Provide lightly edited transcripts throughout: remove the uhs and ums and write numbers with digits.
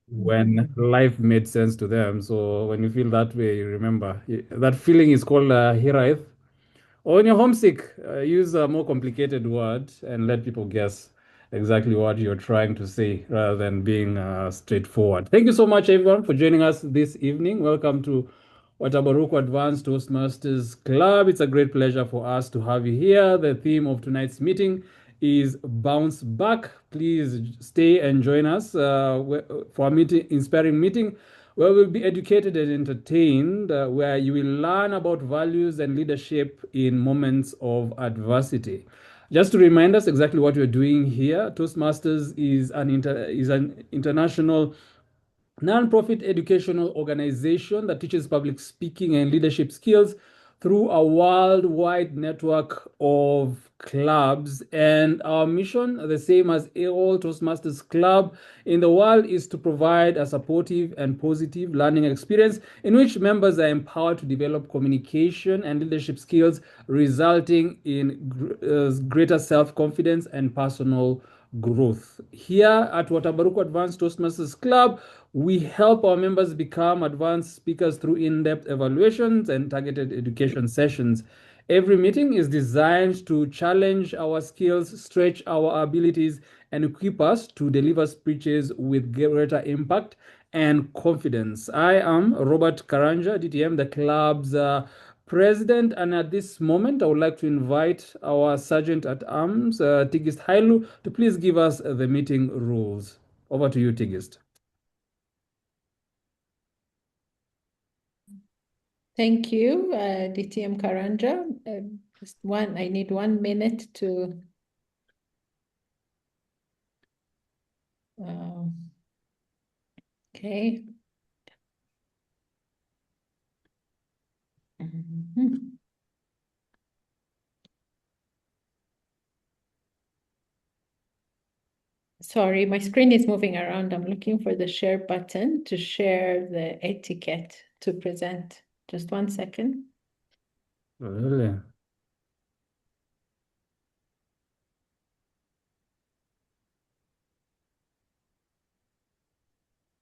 when life made sense to them. So when you feel that way, you remember that feeling is called hiraeth. Or when you're homesick, use a more complicated word and let people guess exactly what you're trying to say rather than being straightforward. Thank you so much, everyone, for joining us this evening. Welcome to Watabaruku Advanced Toastmasters Club. It's a great pleasure for us to have you here. The theme of tonight's meeting is bounce back. Please stay and join us for a meeting, inspiring meeting where we'll be educated and entertained, where you will learn about values and leadership in moments of adversity. Just to remind us exactly what we're doing here, Toastmasters is an international non-profit educational organization that teaches public speaking and leadership skills through a worldwide network of clubs. And our mission, the same as all Toastmasters club in the world, is to provide a supportive and positive learning experience in which members are empowered to develop communication and leadership skills, resulting in greater self-confidence and personal growth. Here at Watabaruku Advanced Toastmasters Club, we help our members become advanced speakers through in-depth evaluations and targeted education sessions. Every meeting is designed to challenge our skills, stretch our abilities, and equip us to deliver speeches with greater impact and confidence. I am Robert Karanja, DTM, the club's president, and at this moment, I would like to invite our Sergeant at Arms, Tigist Hailu, to please give us the meeting rules. Over to you, Tigist. Thank you, DTM Karanja. I need 1 minute to okay. Sorry, my screen is moving around. I'm looking for the share button to share the etiquette to present. Just 1 second. Really?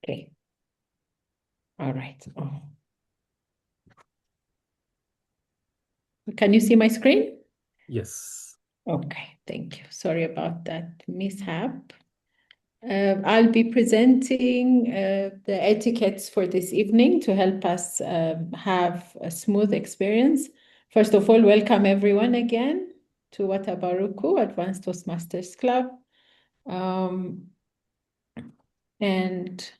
Okay. All right. Oh. Can you see my screen? Yes. Okay, thank you. Sorry about that mishap. I'll be presenting the etiquettes for this evening to help us have a smooth experience. First of all, welcome everyone again to Watabaruku Advanced Toastmasters Club. And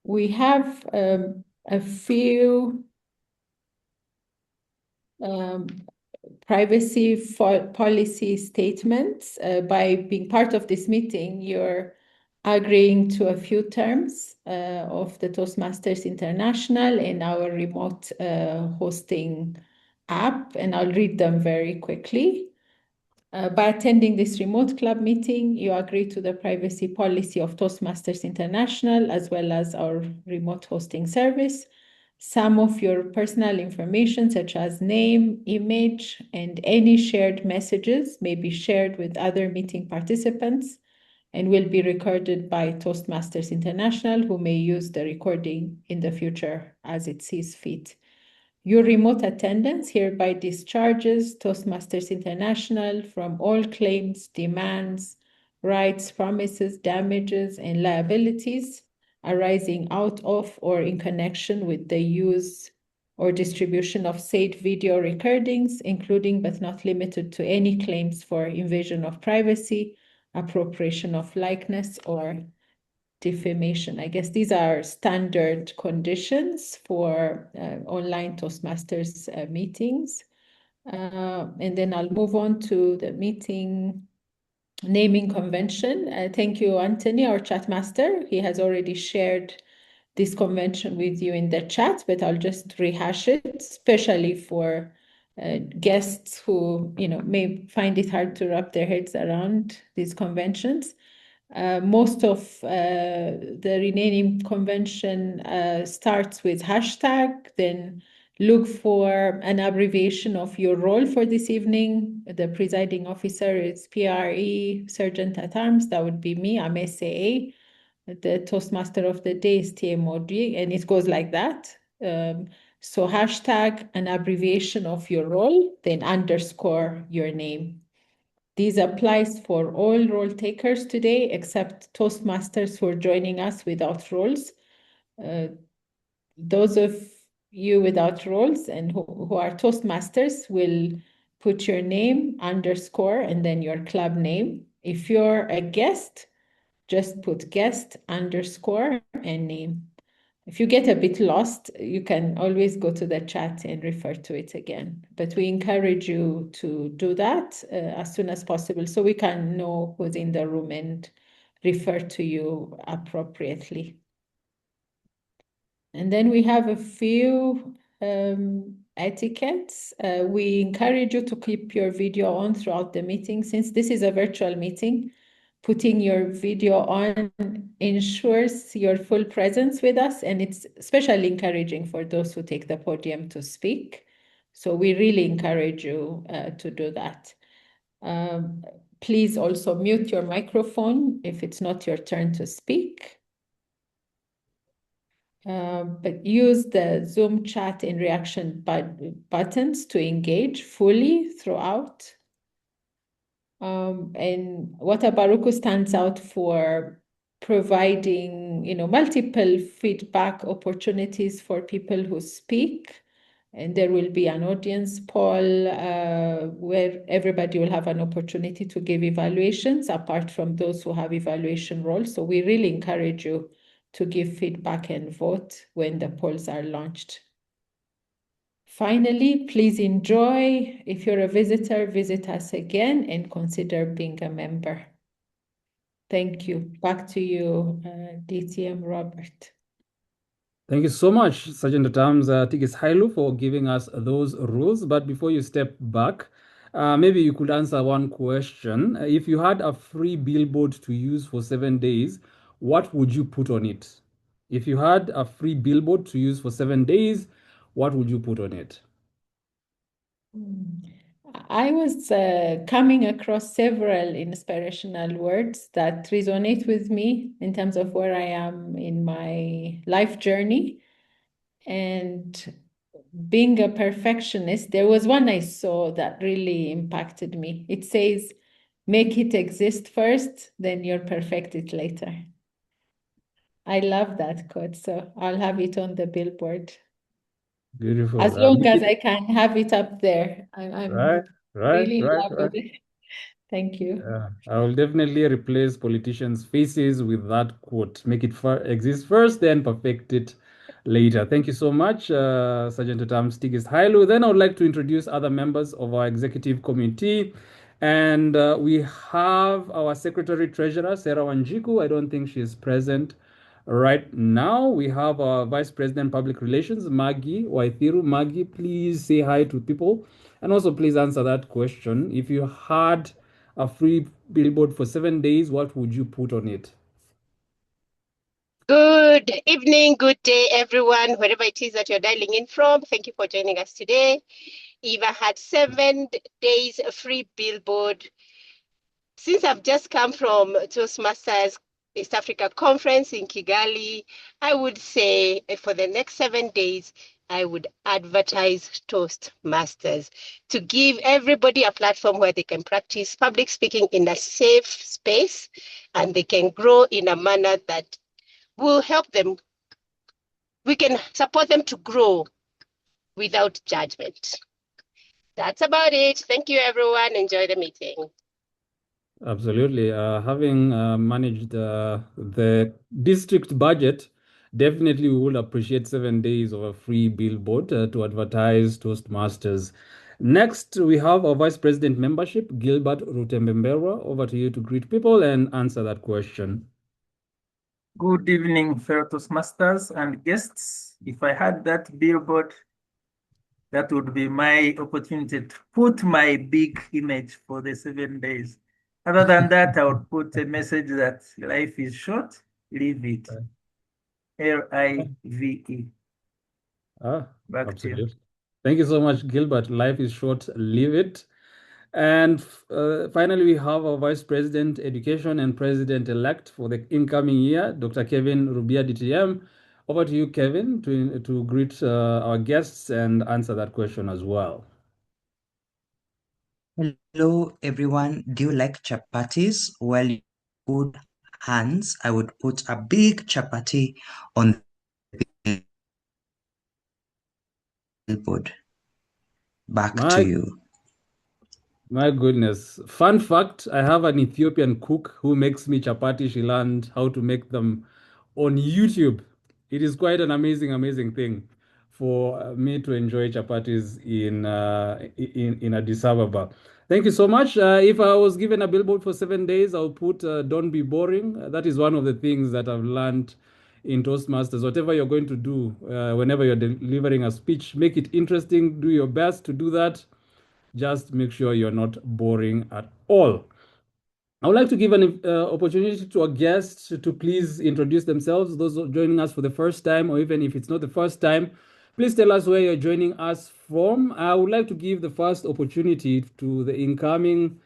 we have a few privacy policy statements. By being part of this meeting, you're agreeing to a few terms of the Toastmasters International and our remote hosting app, and I'll read them very quickly. By attending this remote club meeting, you agree to the privacy policy of Toastmasters International as well as our remote hosting service. Some of your personal information, such as name, image, and any shared messages, may be shared with other meeting participants and will be recorded by Toastmasters International, who may use the recording in the future as it sees fit. Your remote attendance hereby discharges Toastmasters International from all claims, demands, rights, promises, damages, and liabilities arising out of or in connection with the use or distribution of said video recordings, including but not limited to any claims for invasion of privacy, appropriation of likeness, or defamation. I guess these are standard conditions for online Toastmasters meetings. And then I'll move on to the meeting naming convention. Thank you, Anthony, our chat master. He has already shared this convention with you in the chat, but I'll just rehash it, especially for guests who may find it hard to wrap their heads around these conventions. Most of the renaming convention starts with hashtag, then look for an abbreviation of your role for this evening. The presiding officer is PRE, Sergeant at Arms. That would be me. I'm SAA. the Toastmaster of the day is TMOD, and it goes like that. So hashtag an abbreviation of your role, then underscore your name. This applies for all role takers today, except Toastmasters who are joining us without roles. Those of you without roles and who are Toastmasters will put your name, underscore, and then your club name. If you're a guest, just put guest, underscore, and name. If you get a bit lost, you can always go to the chat and refer to it again. But we encourage you to do that as soon as possible so we can know who's in the room and refer to you appropriately. And then we have a few etiquettes. We encourage you to keep your video on throughout the meeting. Since this is a virtual meeting, putting your video on ensures your full presence with us, and it's especially encouraging for those who take the podium to speak. So we really encourage you to do that. Please also mute your microphone if it's not your turn to speak. But use the Zoom chat and reaction buttons to engage fully throughout. And Watabaruku stands out for providing, multiple feedback opportunities for people who speak. And there will be an audience poll where everybody will have an opportunity to give evaluations apart from those who have evaluation roles. So we really encourage you to give feedback and vote when the polls are launched. Finally, please enjoy. If you're a visitor, visit us again and consider being a member. Thank you. Back to you, DTM Robert. Thank you so much, Sergeant at Arms Tigist Hailu, for giving us those rules. But before you step back, maybe you could answer one question. If you had a free billboard to use for 7 days, what would you put on it? If you had a free billboard to use for 7 days, what would you put on it? I was coming across several inspirational words that resonate with me in terms of where I am in my life journey. And being a perfectionist, there was one I saw that really impacted me. It says, make it exist first, then you'll perfect it later. I love that quote, so I'll have it on the billboard. Beautiful. As long as I can have it up there. I'm really in love with it. Thank you. Yeah, I will definitely replace politicians' faces with that quote. Make it exist first, then perfect it later. Thank you so much, Sergeant at Arms Tigist Hailu. Then I would like to introduce other members of our executive committee. And we have our Secretary Treasurer, Sarah Wanjiku. I don't think she is present right now. We have our Vice President Public Relations, Maggie Waithiru. Maggie, please say hi to people. And also please answer that question. If you had a free billboard for 7 days, what would you put on it? Good evening, good day, everyone, wherever it is that you're dialing in from. Thank you for joining us today. If I had 7 days free billboard, since I've just come from Toastmasters East Africa Conference in Kigali, I would say for the next 7 days, I would advertise Toastmasters to give everybody a platform where they can practice public speaking in a safe space and they can grow in a manner that will help them. We can support them to grow without judgment. That's about it. Thank you, everyone. Enjoy the meeting. Absolutely. Having managed the district budget, definitely we would appreciate 7 days of a free billboard to advertise Toastmasters. Next, we have our Vice President membership, Gilbert Rutembembera. Over to you to greet people and answer that question. Good evening, fellow Toastmasters and guests. If I had that billboard, that would be my opportunity to put my big image for the 7 days. Other than that, I would put a message that life is short, live it. LIVE. Ah, Back to you. absolutely. Thank you so much, Gilbert. Life is short, live it. And finally, we have our Vice President Education and President-elect for the incoming year, Dr. Kevin Rubia DTM. Over to you, Kevin, to greet our guests and answer that question as well. Hello, everyone. Do you like chapatis? Well, you put hands. I would put a big chapati on the billboard. Back to you. My goodness. Fun fact, I have an Ethiopian cook who makes me chapati. She learned how to make them on YouTube. It is quite an amazing thing for me to enjoy chapatis in Addis Ababa. Thank you so much. If I was given a billboard for 7 days, I'll put don't be boring. That is one of the things that I've learned in Toastmasters. Whatever you're going to do, whenever you're delivering a speech, make it interesting. Do your best to do that. Just make sure you're not boring at all. I would like to give an opportunity to our guests to please introduce themselves, those joining us for the first time, or even if it's not the first time, please tell us where you're joining us from. I would like to give the first opportunity to an incoming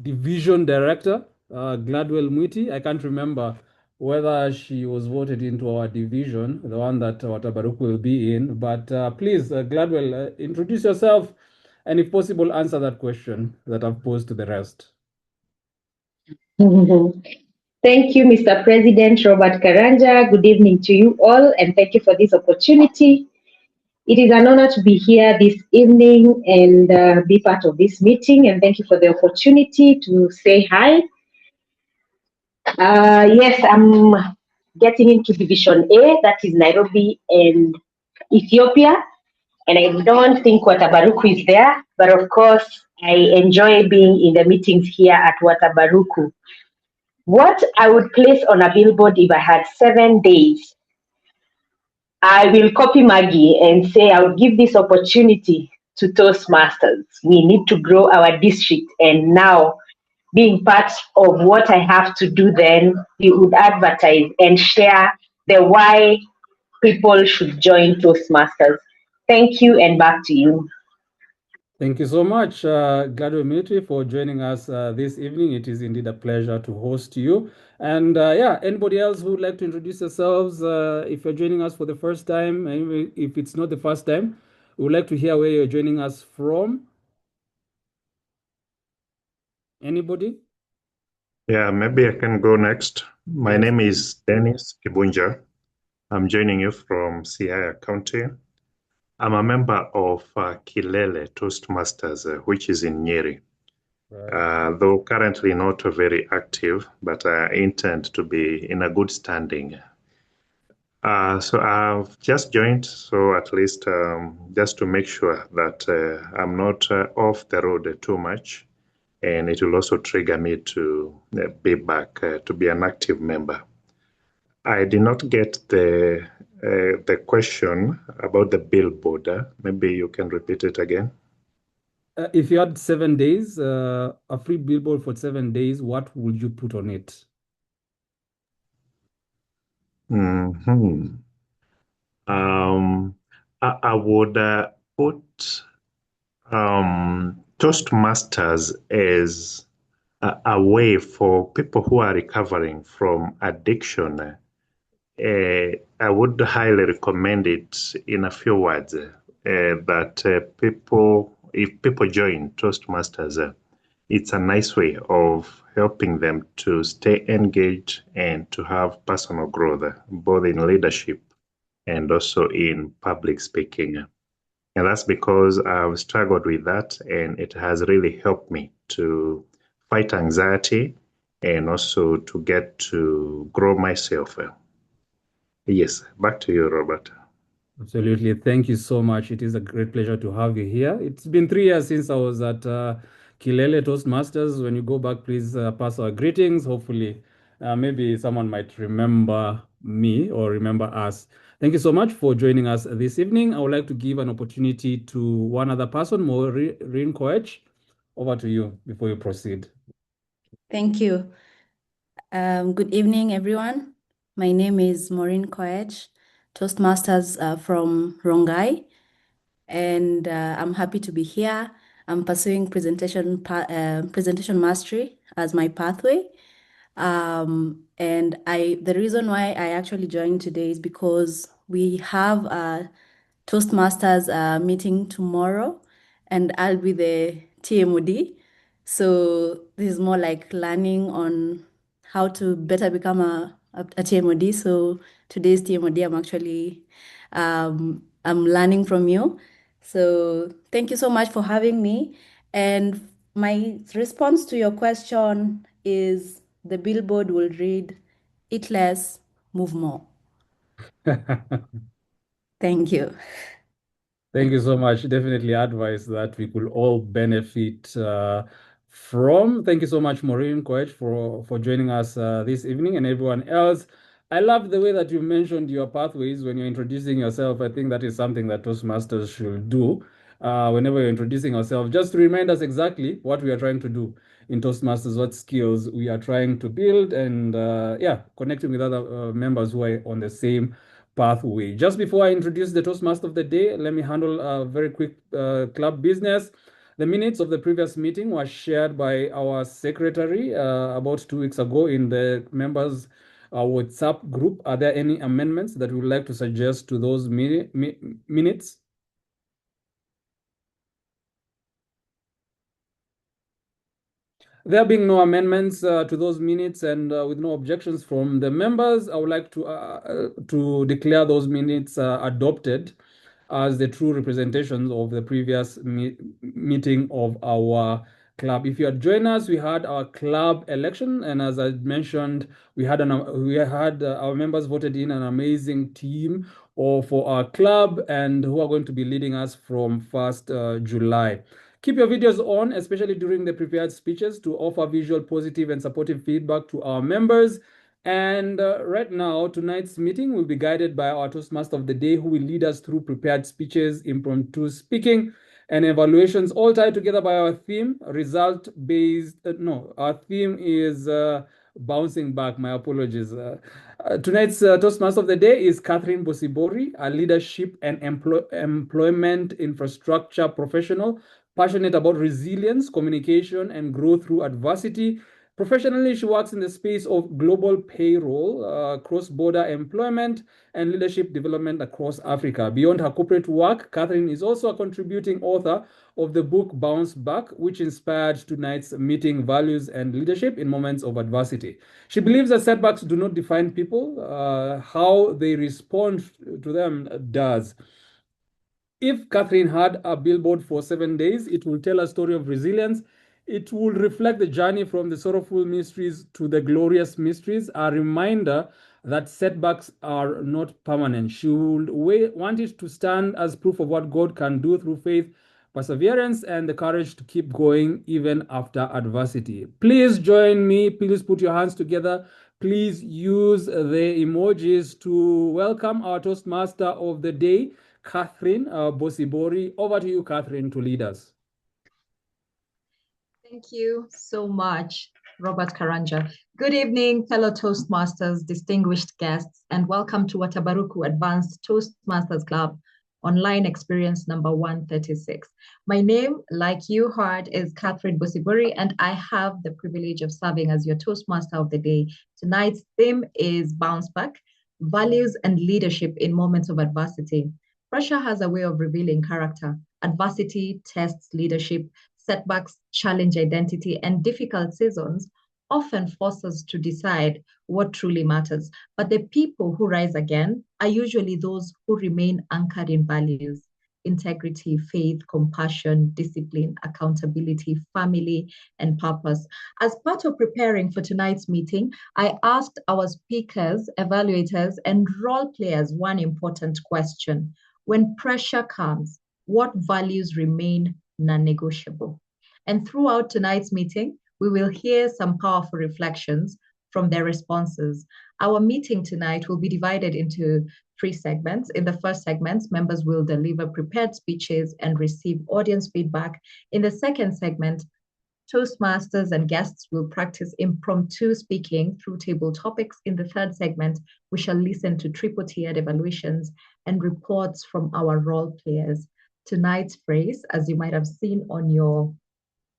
division director, Gladwell Mwiti. I can't remember whether she was voted into our division, the one that Watabaruku will be in, but please, Gladwell, introduce yourself and if possible, answer that question that I've posed to the rest. Thank you, Mr. President Robert Karanja. Good evening to you all, and thank you for this opportunity. It is an honor to be here this evening and be part of this meeting, and thank you for the opportunity to say hi. Yes, I'm getting into Division A, that is Nairobi and Ethiopia, and I don't think Watabaruku is there, but of course, I enjoy being in the meetings here at Watabaruku. What I would place on a billboard if I had 7 days, I will copy Maggie and say I would give this opportunity to Toastmasters. We need to grow our district, and now being part of what I have to do, then we would advertise and share the why people should join Toastmasters. Thank you, and back to you. Thank you so much, Gladwell Military, for joining us this evening. It is indeed a pleasure to host you. And yeah, anybody else who would like to introduce yourselves, if you're joining us for the first time, and if it's not the first time, we would like to hear where you're joining us from. Anybody? Yeah, maybe I can go next. My name is Dennis Kibunja. I'm joining you from Siaya County. I'm a member of Kilele Toastmasters, which is in Nyeri. Right. Though currently not very active, but I intend to be in a good standing. So I've just joined, so at least just to make sure that I'm not off the road too much. And it will also trigger me to be back to be an active member. I did not get the question about the billboard. Maybe you can repeat it again. If you had 7 days, a free billboard for 7 days, what would you put on it? I would put Toastmasters as a way for people who are recovering from addiction. I would highly recommend it in a few words that if people join Toastmasters, it's a nice way of helping them to stay engaged and to have personal growth, both in leadership and also in public speaking. And that's because I've struggled with that, and it has really helped me to fight anxiety and also to get to grow myself. Yes, back to you, Robert. Absolutely. Thank you so much. It is a great pleasure to have you here. It's been 3 years since I was at Kilele Toastmasters. When you go back, please pass our greetings. Hopefully, maybe someone might remember me or remember us. Thank you so much for joining us this evening. I would like to give an opportunity to one other person, Maureen Koech. Over to you before you proceed. Thank you. Good evening, everyone. My name is Maureen Koech, Toastmasters from Rongai, and I'm happy to be here. I'm pursuing presentation mastery as my pathway. And the reason why I actually joined today is because we have a Toastmasters meeting tomorrow, and I'll be the TMOD. So this is more like learning on how to better become a TMOD. So today's TMOD, I'm learning from you. So thank you so much for having me. And my response to your question is the billboard will read, "Eat less, move more." Thank you. Thank you so much. Definitely advice that we could all benefit from. Thank you so much, Maureen Koech, for joining us this evening, and everyone else. I love the way that you mentioned your pathways when you're introducing yourself. I think that is something that Toastmasters should do whenever you're introducing yourself, just to remind us exactly what we are trying to do in Toastmasters, what skills we are trying to build, and yeah, connecting with other members who are on the same pathway. Just before I introduce the Toastmaster of the day, let me handle a very quick club business. The minutes of the previous meeting were shared by our secretary about 2 weeks ago in the members' WhatsApp group. Are there any amendments that we would like to suggest to those minutes? There being no amendments to those minutes and with no objections from the members, I would like to declare those minutes adopted as the true representations of the previous meeting of our club. If you had joined us, we had our club election, and as I mentioned, we had our members voted in an amazing team for our club, and who are going to be leading us from 1st July. Keep your videos on, especially during the prepared speeches, to offer visual, positive, and supportive feedback to our members. And right now, tonight's meeting will be guided by our Toastmaster of the day, who will lead us through prepared speeches, impromptu speaking, and evaluations, all tied together by our theme, result-based. Our theme is bouncing back. My apologies. Tonight's Toastmaster of the day is Catherine Bosibori, a leadership and employment infrastructure professional, passionate about resilience, communication, and growth through adversity. Professionally, she works in the space of global payroll, cross-border employment, and leadership development across Africa. Beyond her corporate work, Catherine is also a contributing author of the book Bounce Back, which inspired tonight's meeting, Values and Leadership in Moments of Adversity. She believes that setbacks do not define people, how they respond to them does. If Catherine had a billboard for 7 days, it will tell a story of resilience. It will reflect the journey from the sorrowful mysteries to the glorious mysteries, a reminder that setbacks are not permanent. She would want it to stand as proof of what God can do through faith, perseverance, and the courage to keep going even after adversity. Please join me. Please put your hands together. Please use the emojis to welcome our Toastmaster of the day, Catherine Bosibori. Over to you, Catherine, to lead us. Thank you so much, Robert Karanja. Good evening, fellow Toastmasters, distinguished guests, and welcome to Watabaruku Advanced Toastmasters Club online experience number 136. My name, like you heard, is Catherine Bosibori, and I have the privilege of serving as your Toastmaster of the day. Tonight's theme is Bounce Back, Values and Leadership in Moments of Adversity. Pressure has a way of revealing character. Adversity tests leadership. Setbacks challenge identity, and difficult seasons often force us to decide what truly matters. But the people who rise again are usually those who remain anchored in values: integrity, faith, compassion, discipline, accountability, family, and purpose. As part of preparing for tonight's meeting, I asked our speakers, evaluators, and role players one important question. When pressure comes, what values remain non-negotiable? And throughout tonight's meeting, we will hear some powerful reflections from their responses. Our meeting tonight will be divided into 3 segments. In the first segment, members will deliver prepared speeches and receive audience feedback. In the second segment, Toastmasters and guests will practice impromptu speaking through table topics. In the third segment, we shall listen to triple-tiered evaluations and reports from our role players. Tonight's phrase, as you might have seen on your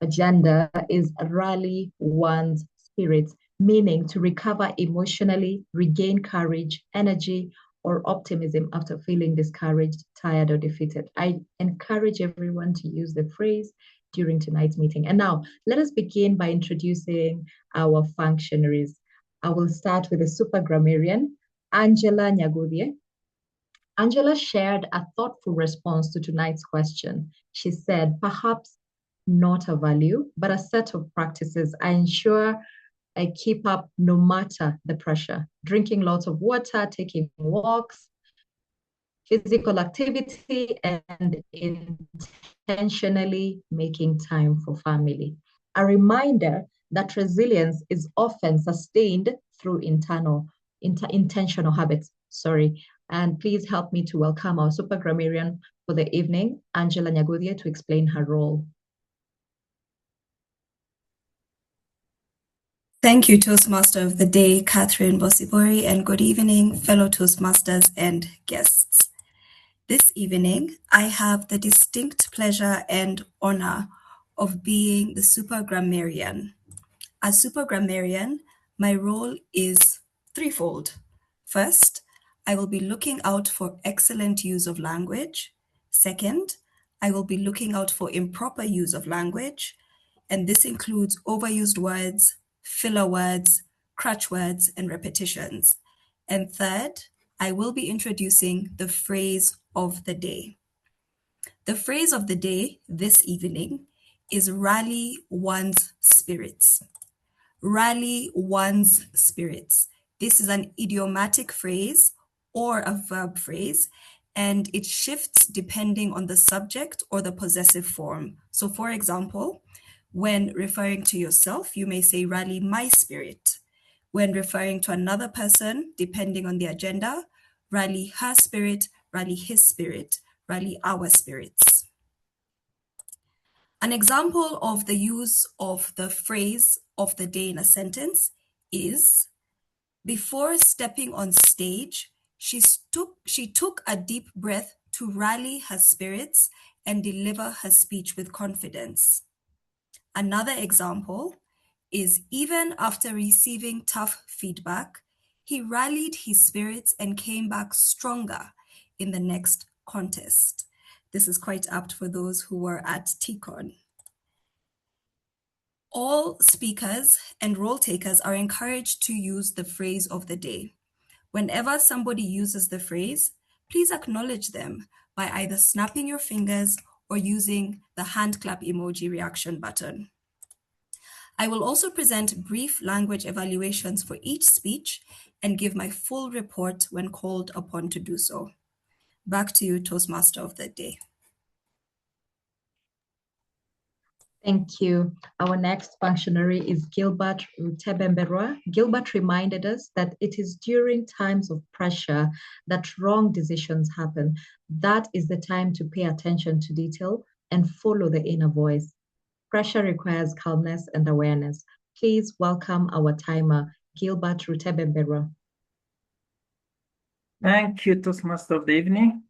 agenda, is rally one's spirit, meaning to recover emotionally, regain courage, energy, or optimism after feeling discouraged, tired, or defeated. I encourage everyone to use the phrase during tonight's meeting. And now let us begin by introducing our functionaries. I will start with the super grammarian, Angela Nyaguthii. Angela shared a thoughtful response to tonight's question. She said, perhaps not a value, but a set of practices I ensure I keep up no matter the pressure. Drinking lots of water, taking walks, physical activity, and intentionally making time for family. A reminder that resilience is often sustained through intentional habits. And please help me to welcome our super grammarian for the evening, Angela Nyaguthii, to explain her role. Thank you, Toastmaster of the Day, Catherine Bosibori, and good evening, fellow Toastmasters and guests. This evening, I have the distinct pleasure and honor of being the super grammarian. As super grammarian, my role is threefold. First, I will be looking out for excellent use of language. Second, I will be looking out for improper use of language, and this includes overused words, filler words, crutch words, and repetitions. And third, I will be introducing the phrase of the day. The phrase of the day this evening is rally one's spirits. Rally one's spirits. This is an idiomatic phrase or a verb phrase, and it shifts depending on the subject or the possessive form. So for example, when referring to yourself, you may say rally my spirit. When referring to another person, depending on the agenda, rally her spirit, rally his spirit, rally our spirits. An example of the use of the phrase of the day in a sentence is, before stepping on stage, she took a deep breath to rally her spirits and deliver her speech with confidence. Another example is, even after receiving tough feedback, he rallied his spirits and came back stronger in the next contest. This is quite apt for those who were at TCON. All speakers and role takers are encouraged to use the phrase of the day. Whenever somebody uses the phrase, please acknowledge them by either snapping your fingers or using the hand clap emoji reaction button. I will also present brief language evaluations for each speech and give my full report when called upon to do so. Back to you, Toastmaster of the Day. Thank you. Our next functionary is Gilbert Rutebemberwa. Gilbert reminded us that it is during times of pressure that wrong decisions happen. That is the time to pay attention to detail and follow the inner voice. Pressure requires calmness and awareness. Please welcome our timer, Gilbert Rutebemberwa. Thank you, Toastmaster of the evening.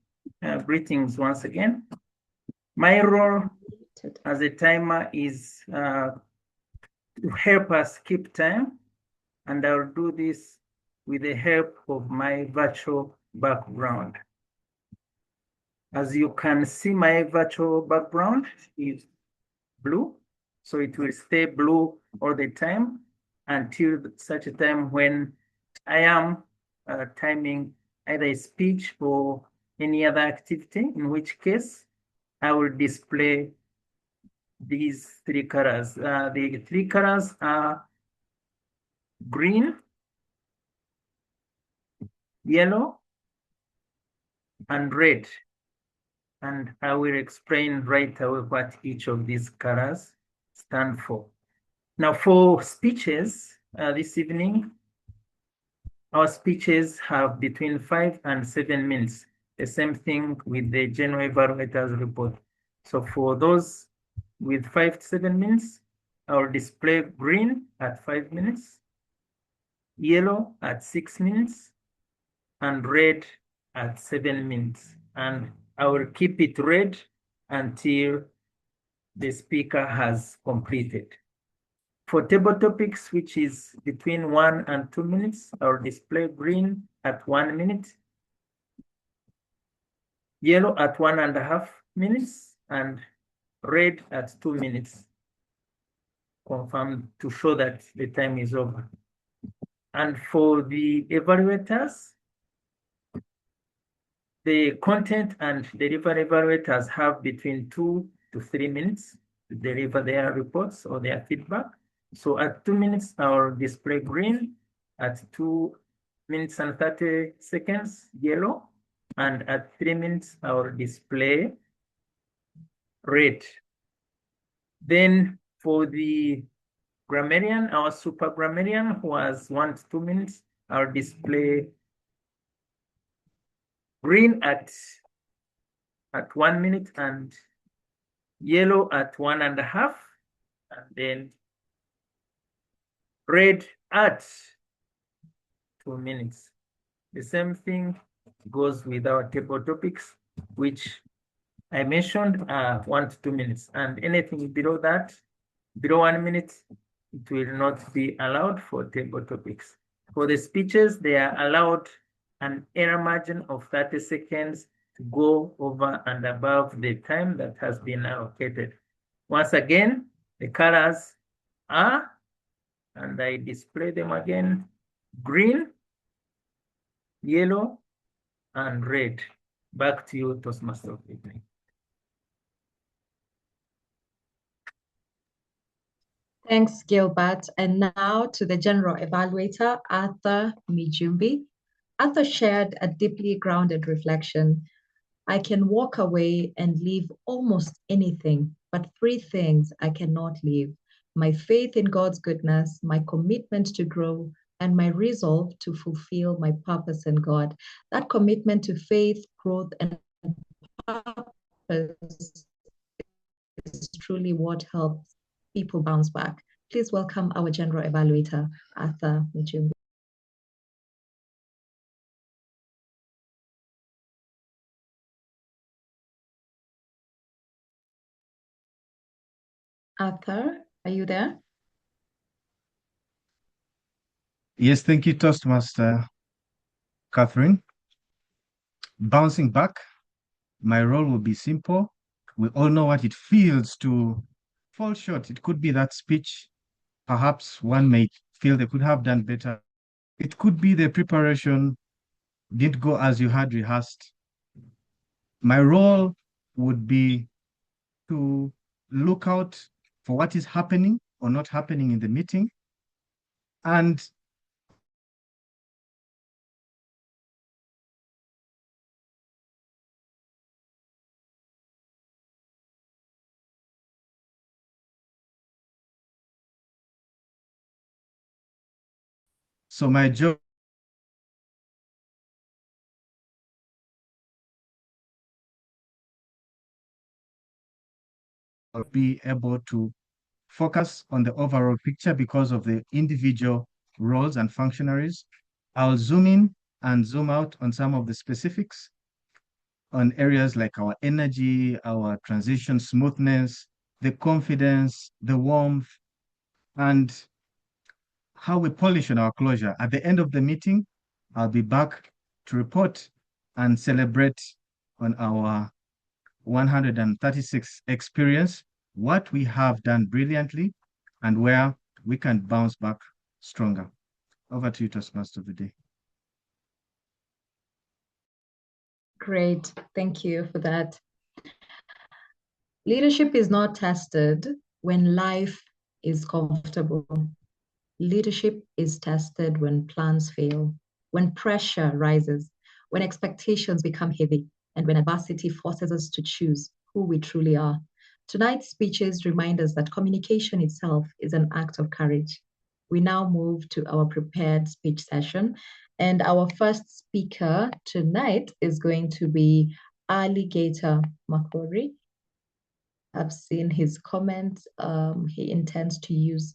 Greetings once again. My role as a timer is to help us keep time, and I'll do this with the help of my virtual background. As you can see, my virtual background is blue, so it will stay blue all the time until such a time when I am timing either a speech or any other activity, in which case I will display these three colors. The three colors are green, yellow, and red. And I will explain right away what each of these colors stand for. Now, for speeches this evening, our speeches have between 5 and 7 minutes. The same thing with the general evaluators report. So for those with 5 to 7 minutes, I will display green at 5 minutes, yellow at 6 minutes, and red at 7 minutes. And I will keep it red until the speaker has completed. For table topics, which is between 1 and 2 minutes, I'll display green at 1 minute, yellow at 1.5 minutes, and red at 2 minutes. Confirm to show that the time is over. And for the evaluators, the content and delivery evaluators have between 2 to 3 minutes to deliver their reports or their feedback. So at 2 minutes, I'll display green. At 2 minutes and 30 seconds, yellow. And at 3 minutes, I'll display red. Then for the grammarian, our super grammarian, who has 1 to 2 minutes, I'll display green at 1 minute and yellow at 1.5, and then red at 2 minutes. The same thing goes with our table topics, which I mentioned 1 to 2 minutes, and anything below that, below 1 minute, it will not be allowed for table topics. For the speeches, they are allowed an error margin of 30 seconds to go over and above the time that has been allocated. Once again, the colors are, and I display them again, green, yellow, and red. Back to you, Toastmaster of the evening. Thanks, Gilbert. And now to the general evaluator, Arthur Mijumbi. Arthur shared a deeply grounded reflection. I can walk away and leave almost anything, but 3 things I cannot leave: my faith in God's goodness, my commitment to grow, and my resolve to fulfill my purpose in God. That commitment to faith, growth, and purpose is truly what helps people bounce back. Please welcome our general evaluator, Arthur Mijumbi. Arthur, are you there? Yes, thank you, Toastmaster Catherine. Bouncing back, my role will be simple. We all know what it feels to fall short. It could be that speech. Perhaps one may feel they could have done better. It could be the preparation didn't go as you had rehearsed. My role would be to look out for what is happening or not happening in the meeting, and so my job will be able to focus on the overall picture because of the individual roles and functionaries. I'll zoom in and zoom out on some of the specifics on areas like our energy, our transition smoothness, the confidence, the warmth, and how we polish on our closure. At the end of the meeting, I'll be back to report and celebrate on our 136 experience, what we have done brilliantly, and where we can bounce back stronger. Over to you, Toastmaster of the day. Great, thank you for that. Leadership is not tested when life is comfortable. Leadership is tested when plans fail, when pressure rises, when expectations become heavy, and when adversity forces us to choose who we truly are. Tonight's speeches remind us that communication itself is an act of courage. We now move to our prepared speech session, and our first speaker tonight is going to be Alligator Makori. I've seen his comments. He intends to use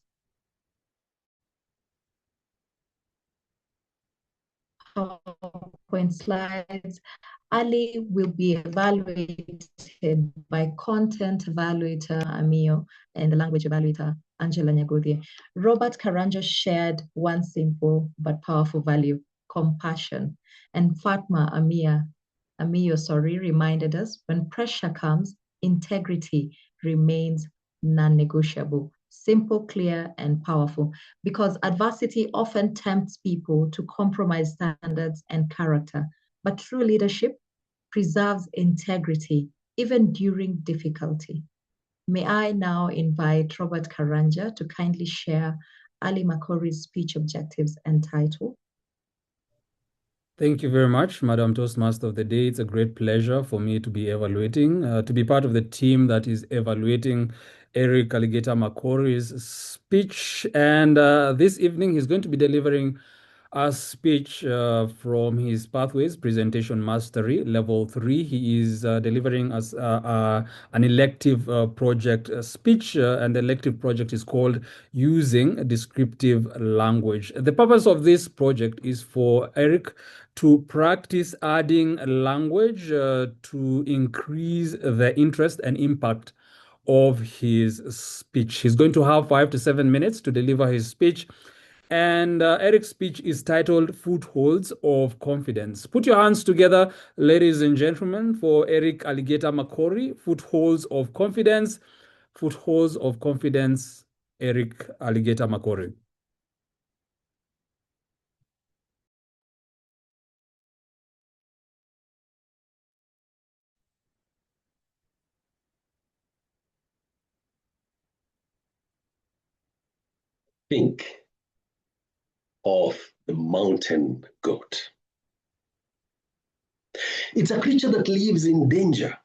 PowerPoint slides. Ali will be evaluated by content evaluator Amiyo and the language evaluator Angela Nyaguthii. Robert Karanja shared one simple but powerful value, compassion. And Fatma Amiyo, reminded us when pressure comes, integrity remains non-negotiable. Simple, clear, and powerful, because adversity often tempts people to compromise standards and character. But true leadership preserves integrity even during difficulty. May I now invite Robert Karanja to kindly share Ali Makori's speech objectives and title. Thank you very much, Madam Toastmaster of the Day. It's a great pleasure for me to be evaluating, to be part of the team that is evaluating Eric Alligator Makori's speech. And this evening, he's going to be delivering a speech from his Pathways Presentation Mastery, Level 3. He is delivering us an elective project speech, and the elective project is called Using Descriptive Language. The purpose of this project is for Eric to practice adding language to increase the interest and impact of his speech. He's going to have 5 to 7 minutes to deliver his speech. And Eric's speech is titled Footholds of Confidence. Put your hands together, ladies and gentlemen, for Eric Alligator Makori, Footholds of Confidence. Footholds of Confidence, Eric Alligator Makori. Think of the mountain goat. It's a creature that lives in danger.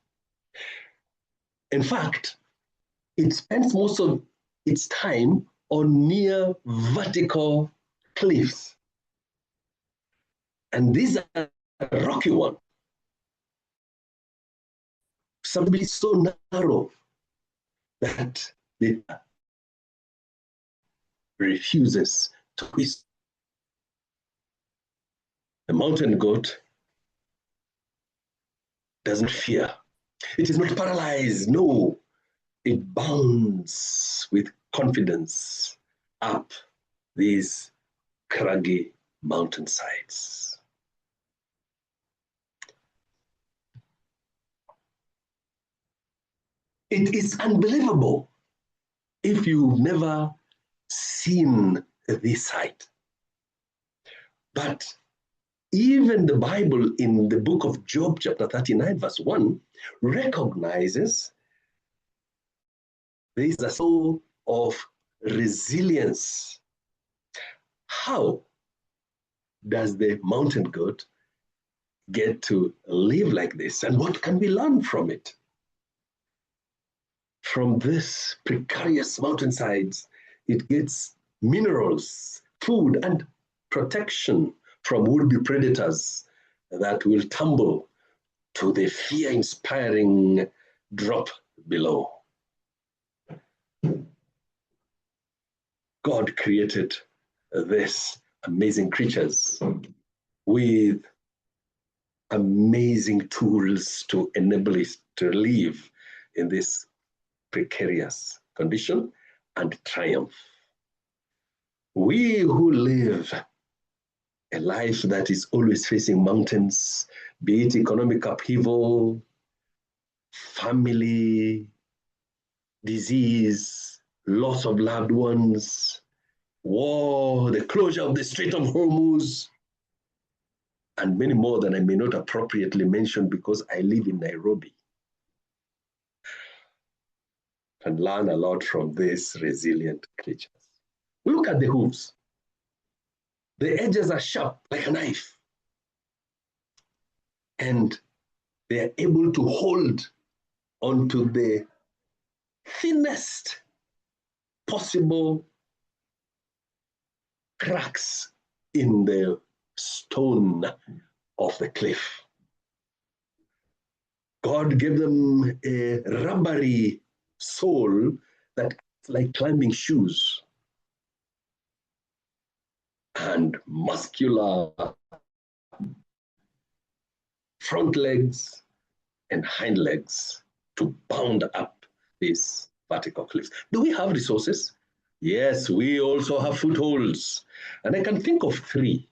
In fact, it spends most of its time on near vertical cliffs. And these are rocky ones. Somebody so narrow that it refuses to twist. The mountain goat doesn't fear. It is not paralyzed. No, it bounds with confidence up these craggy mountainsides. It is unbelievable if you've never seen this sight. But even the Bible in the book of Job, chapter 39, verse 1, recognizes there is a soul of resilience. How does the mountain goat get to live like this? And what can we learn from it? From this precarious mountainsides, it gets minerals, food, and protection from would-be predators that will tumble to the fear-inspiring drop below. God created these amazing creatures with amazing tools to enable it to live in this precarious condition and triumph. We who live a life that is always facing mountains, be it economic upheaval, family, disease, loss of loved ones, war, the closure of the Strait of Hormuz, and many more that I may not appropriately mention because I live in Nairobi, and learn a lot from these resilient creatures. Look at the hooves. The edges are sharp like a knife, and they are able to hold onto the thinnest possible cracks in the stone of the cliff. God gave them a rubbery sole that's like climbing shoes, and muscular front legs and hind legs to bound up these vertical cliffs. Do we have resources? Yes, we also have footholds. And I can think of three.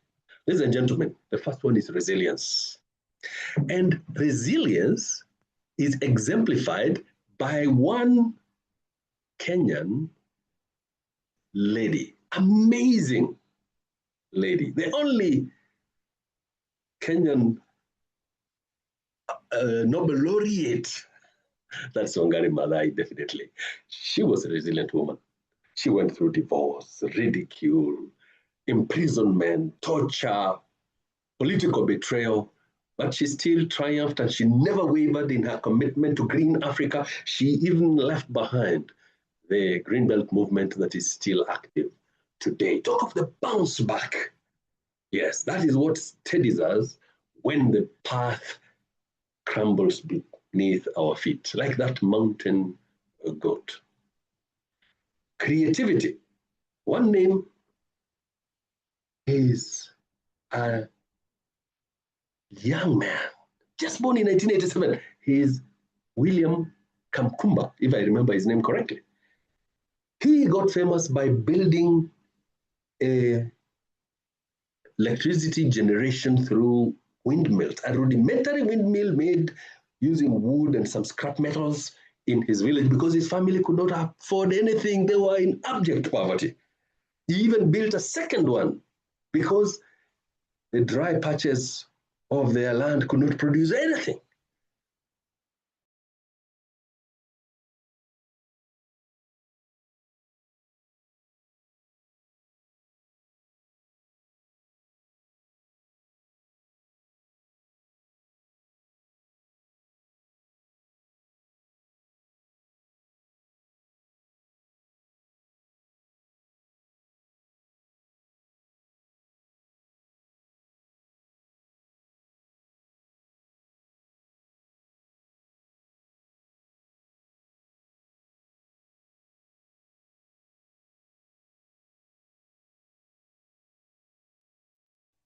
Ladies and gentlemen, the first one is resilience. And resilience is exemplified by one Kenyan lady, amazing lady, the only Kenyan Nobel laureate. That's Wangari Maathai, definitely. She was a resilient woman. She went through divorce, ridicule, imprisonment, torture, political betrayal, but she still triumphed and she never wavered in her commitment to green Africa. She even left behind the Greenbelt movement that is still active today. Talk of the bounce back. Yes, that is what steadies us when the path crumbles beneath our feet, like that mountain goat. Creativity. One name is a young man, just born in 1987. He is William Kamkumba, if I remember his name correctly. He got famous by building a electricity generation through windmills, a rudimentary windmill made using wood and some scrap metals in his village because his family could not afford anything. They were in abject poverty. He even built a second one because the dry patches of their land could not produce anything.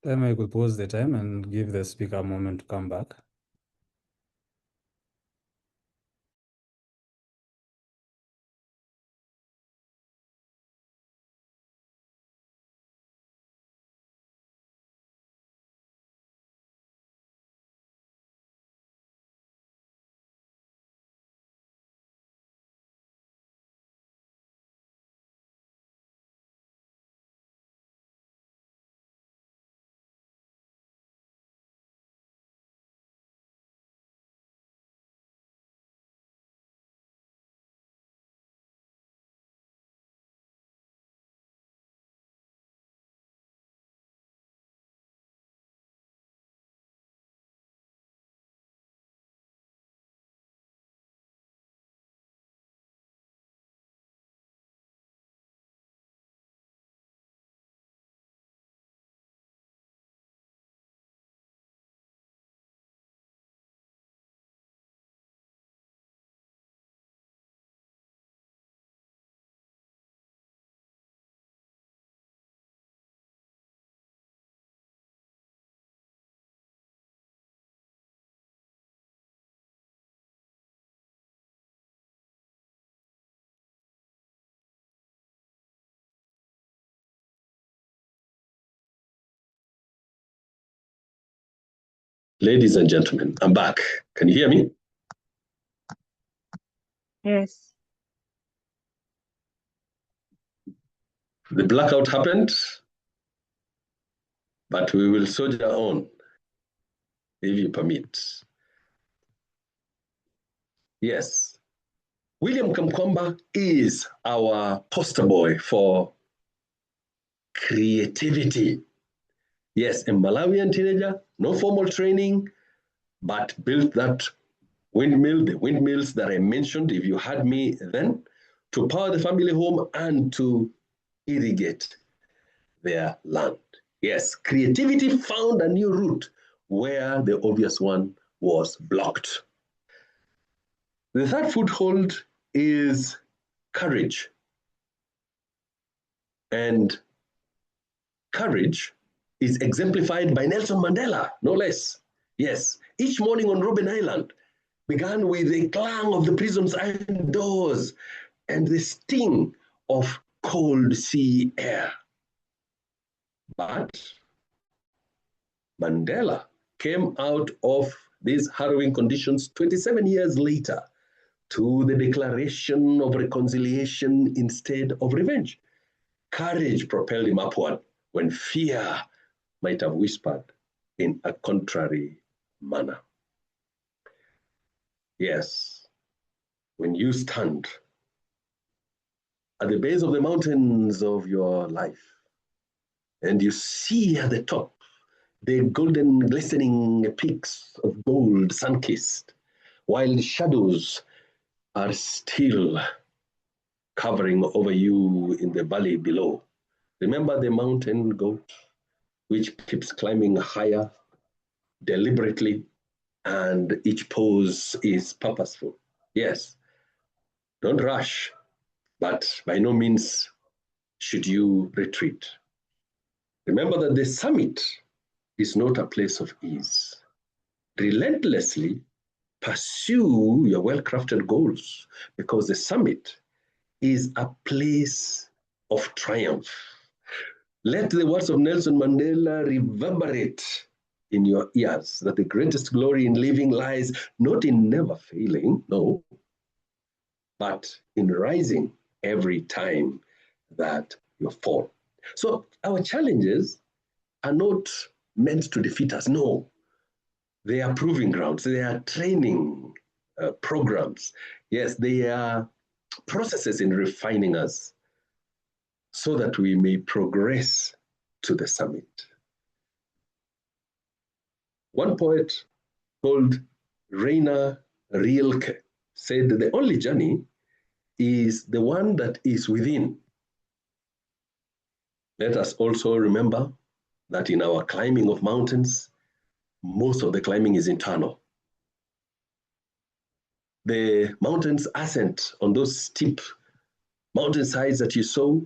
Then I could pause the time and give the speaker a moment to come back. Ladies and gentlemen, I'm back. Can you hear me? Yes. The blackout happened, but we will soldier on, if you permit. Yes. William Kamkwamba is our poster boy for creativity. Yes, a Malawian teenager, no formal training, but built that windmill, the windmills that I mentioned, if you had me then, to power the family home and to irrigate their land. Yes, creativity found a new route where the obvious one was blocked. The third foothold is courage. And courage is exemplified by Nelson Mandela, no less. Yes, each morning on Robben Island began with the clang of the prison's iron doors and the sting of cold sea air. But Mandela came out of these harrowing conditions 27 years later to the declaration of reconciliation instead of revenge. Courage propelled him upward when fear might have whispered in a contrary manner. Yes, when you stand at the base of the mountains of your life and you see at the top the golden glistening peaks of gold sun-kissed, while the shadows are still covering over you in the valley below. Remember the mountain goat, which keeps climbing higher deliberately, and each pose is purposeful. Yes, don't rush, but by no means should you retreat. Remember that the summit is not a place of ease. Relentlessly pursue your well-crafted goals, because the summit is a place of triumph. Let the words of Nelson Mandela reverberate in your ears, that the greatest glory in living lies not in never failing, no, but in rising every time that you fall. So our challenges are not meant to defeat us, no. They are proving grounds, they are training programs. Yes, they are processes in refining us so that we may progress to the summit. One poet called Rainer Rilke said that the only journey is the one that is within. Let us also remember that in our climbing of mountains, most of the climbing is internal. The mountain's ascent on those steep mountainsides that you saw,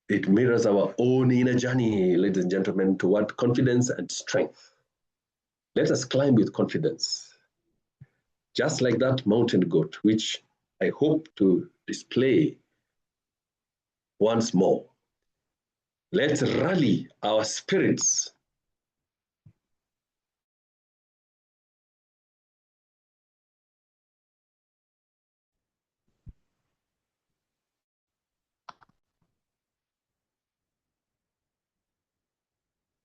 it mirrors our own inner journey, ladies and gentlemen, toward confidence and strength. Let us climb with confidence, just like that mountain goat, which I hope to display once more. Let's rally our spirits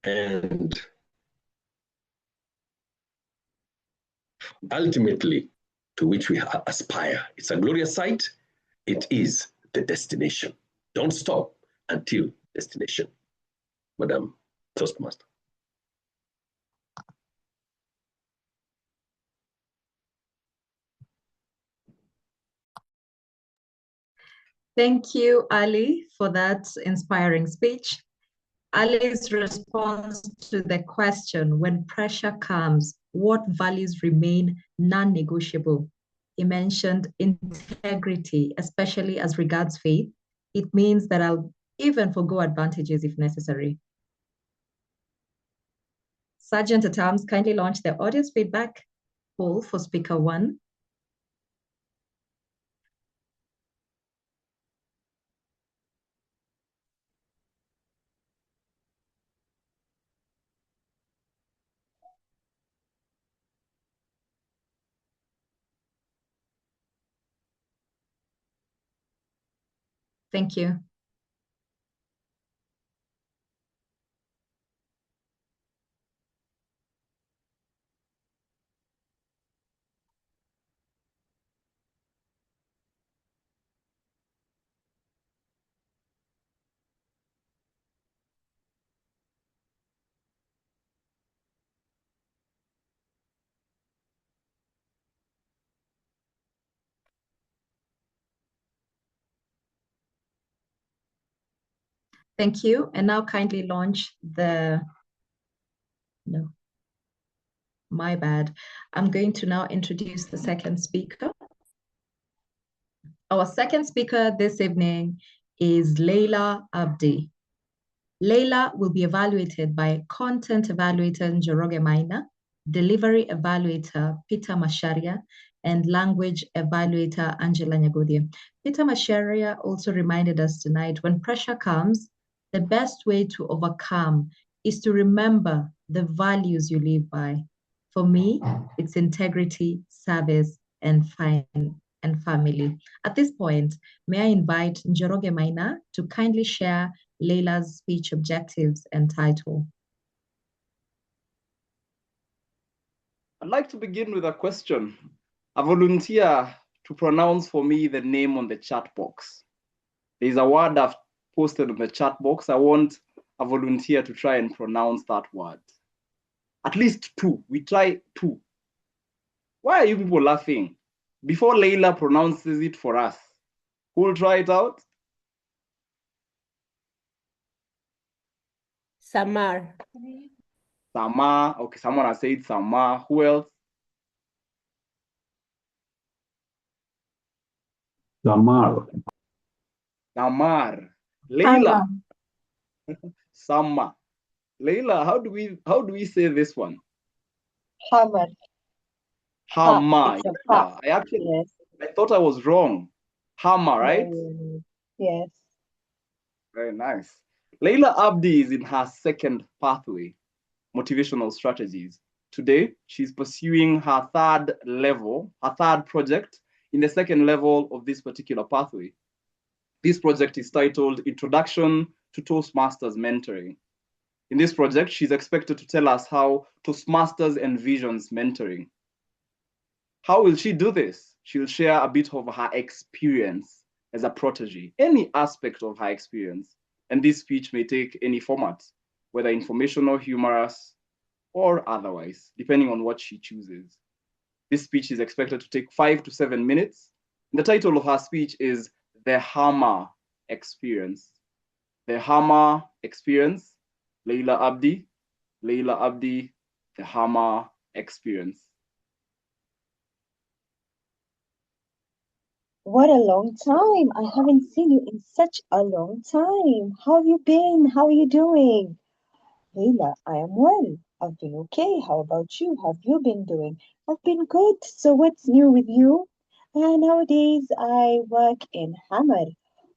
and ultimately to which we aspire. It's a glorious sight. It is the destination. Don't stop until destination. Madam Toastmaster. Thank you, Ali, for that inspiring speech. Ali's response to the question, when pressure comes, what values remain non-negotiable? He mentioned integrity, especially as regards faith. It means that I'll even forgo advantages if necessary. Sergeant at Arms, kindly launch the audience feedback poll for speaker one. Thank you. Thank you. And now kindly launch the, no, my bad. I'm going to now introduce the second speaker. Our second speaker this evening is Leila Abdi. Leila will be evaluated by content evaluator Njoroge Maina, delivery evaluator Peter Macharia, and language evaluator Angela Nyaguthii. Peter Macharia also reminded us tonight, when pressure comes, the best way to overcome is to remember the values you live by. For me, it's integrity, service, and family. At this point, may I invite Njoroge Maina to kindly share Leila's speech objectives and title. I'd like to begin with a question. A volunteer to pronounce for me the name on the chat box. There's a word I've posted on the chat box. I want a volunteer to try and pronounce that word. At least two. We try two. Why are you people laughing? Before Leila pronounces it for us, who will try it out? Samar. Samar. Okay, someone has said Samar. Who else? Samar. Samar. Leila. Sama. Leila, how do we say this one? Hammer. Hammer. Yeah, I thought I was wrong. Hammer, right? Yes. Very nice. Leila Abdi is in her second pathway, motivational strategies. Today, she's pursuing her third project in the second level of this particular pathway. This project is titled Introduction to Toastmasters Mentoring. In this project, she's expected to tell us how Toastmasters envisions mentoring. How will she do this? She'll share a bit of her experience as a protege, any aspect of her experience. And this speech may take any format, whether informational, humorous, or otherwise, depending on what she chooses. This speech is expected to take 5 to 7 minutes. The title of her speech is The Hammer Experience. The Hammer Experience. Leila Abdi, The Hammer Experience. What a long time. I haven't seen you in such a long time. How have you been? How are you doing? Leila, I am well. I've been okay. How about you? How have you been doing? I've been good. So what's new with you? Nowadays, I work in Hammer.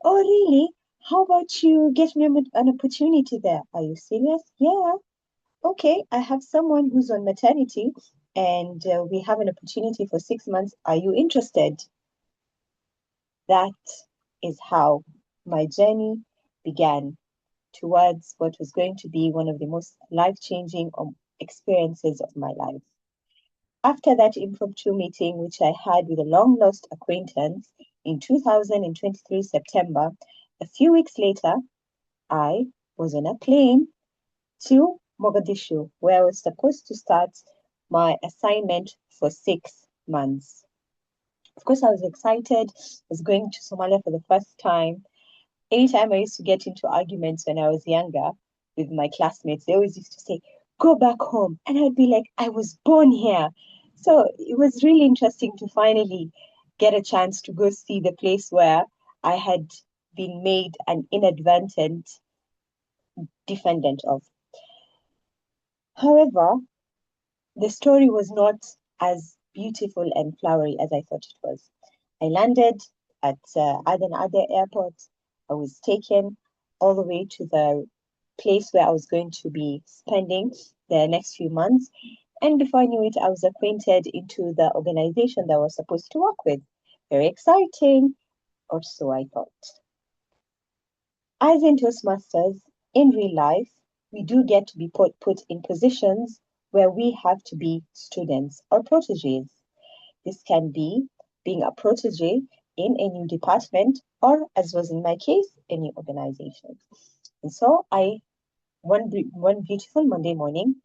Oh, really? How about you get me an opportunity there? Are you serious? Yeah. Okay, I have someone who's on maternity and we have an opportunity for 6 months. Are you interested? That is how my journey began towards what was going to be one of the most life-changing experiences of my life. After that impromptu meeting, which I had with a long-lost acquaintance in 2023 September, a few weeks later, I was on a plane to Mogadishu, where I was supposed to start my assignment for 6 months. Of course, I was excited. I was going to Somalia for the first time. Anytime I used to get into arguments when I was younger with my classmates, they always used to say, go back home. And I'd be like, I was born here. So it was really interesting to finally get a chance to go see the place where I had been made an inadvertent defendant of. However, the story was not as beautiful and flowery as I thought it was. I landed at Aden Ade Airport. I was taken all the way to the place where I was going to be spending the next few months. And before I knew it, I was acquainted into the organization that I was supposed to work with. Very exciting, or so I thought. As in Toastmasters, in real life, we do get to be put in positions where we have to be students or proteges. This can be being a protege in a new department, or as was in my case, a new organization. And so one beautiful Monday morning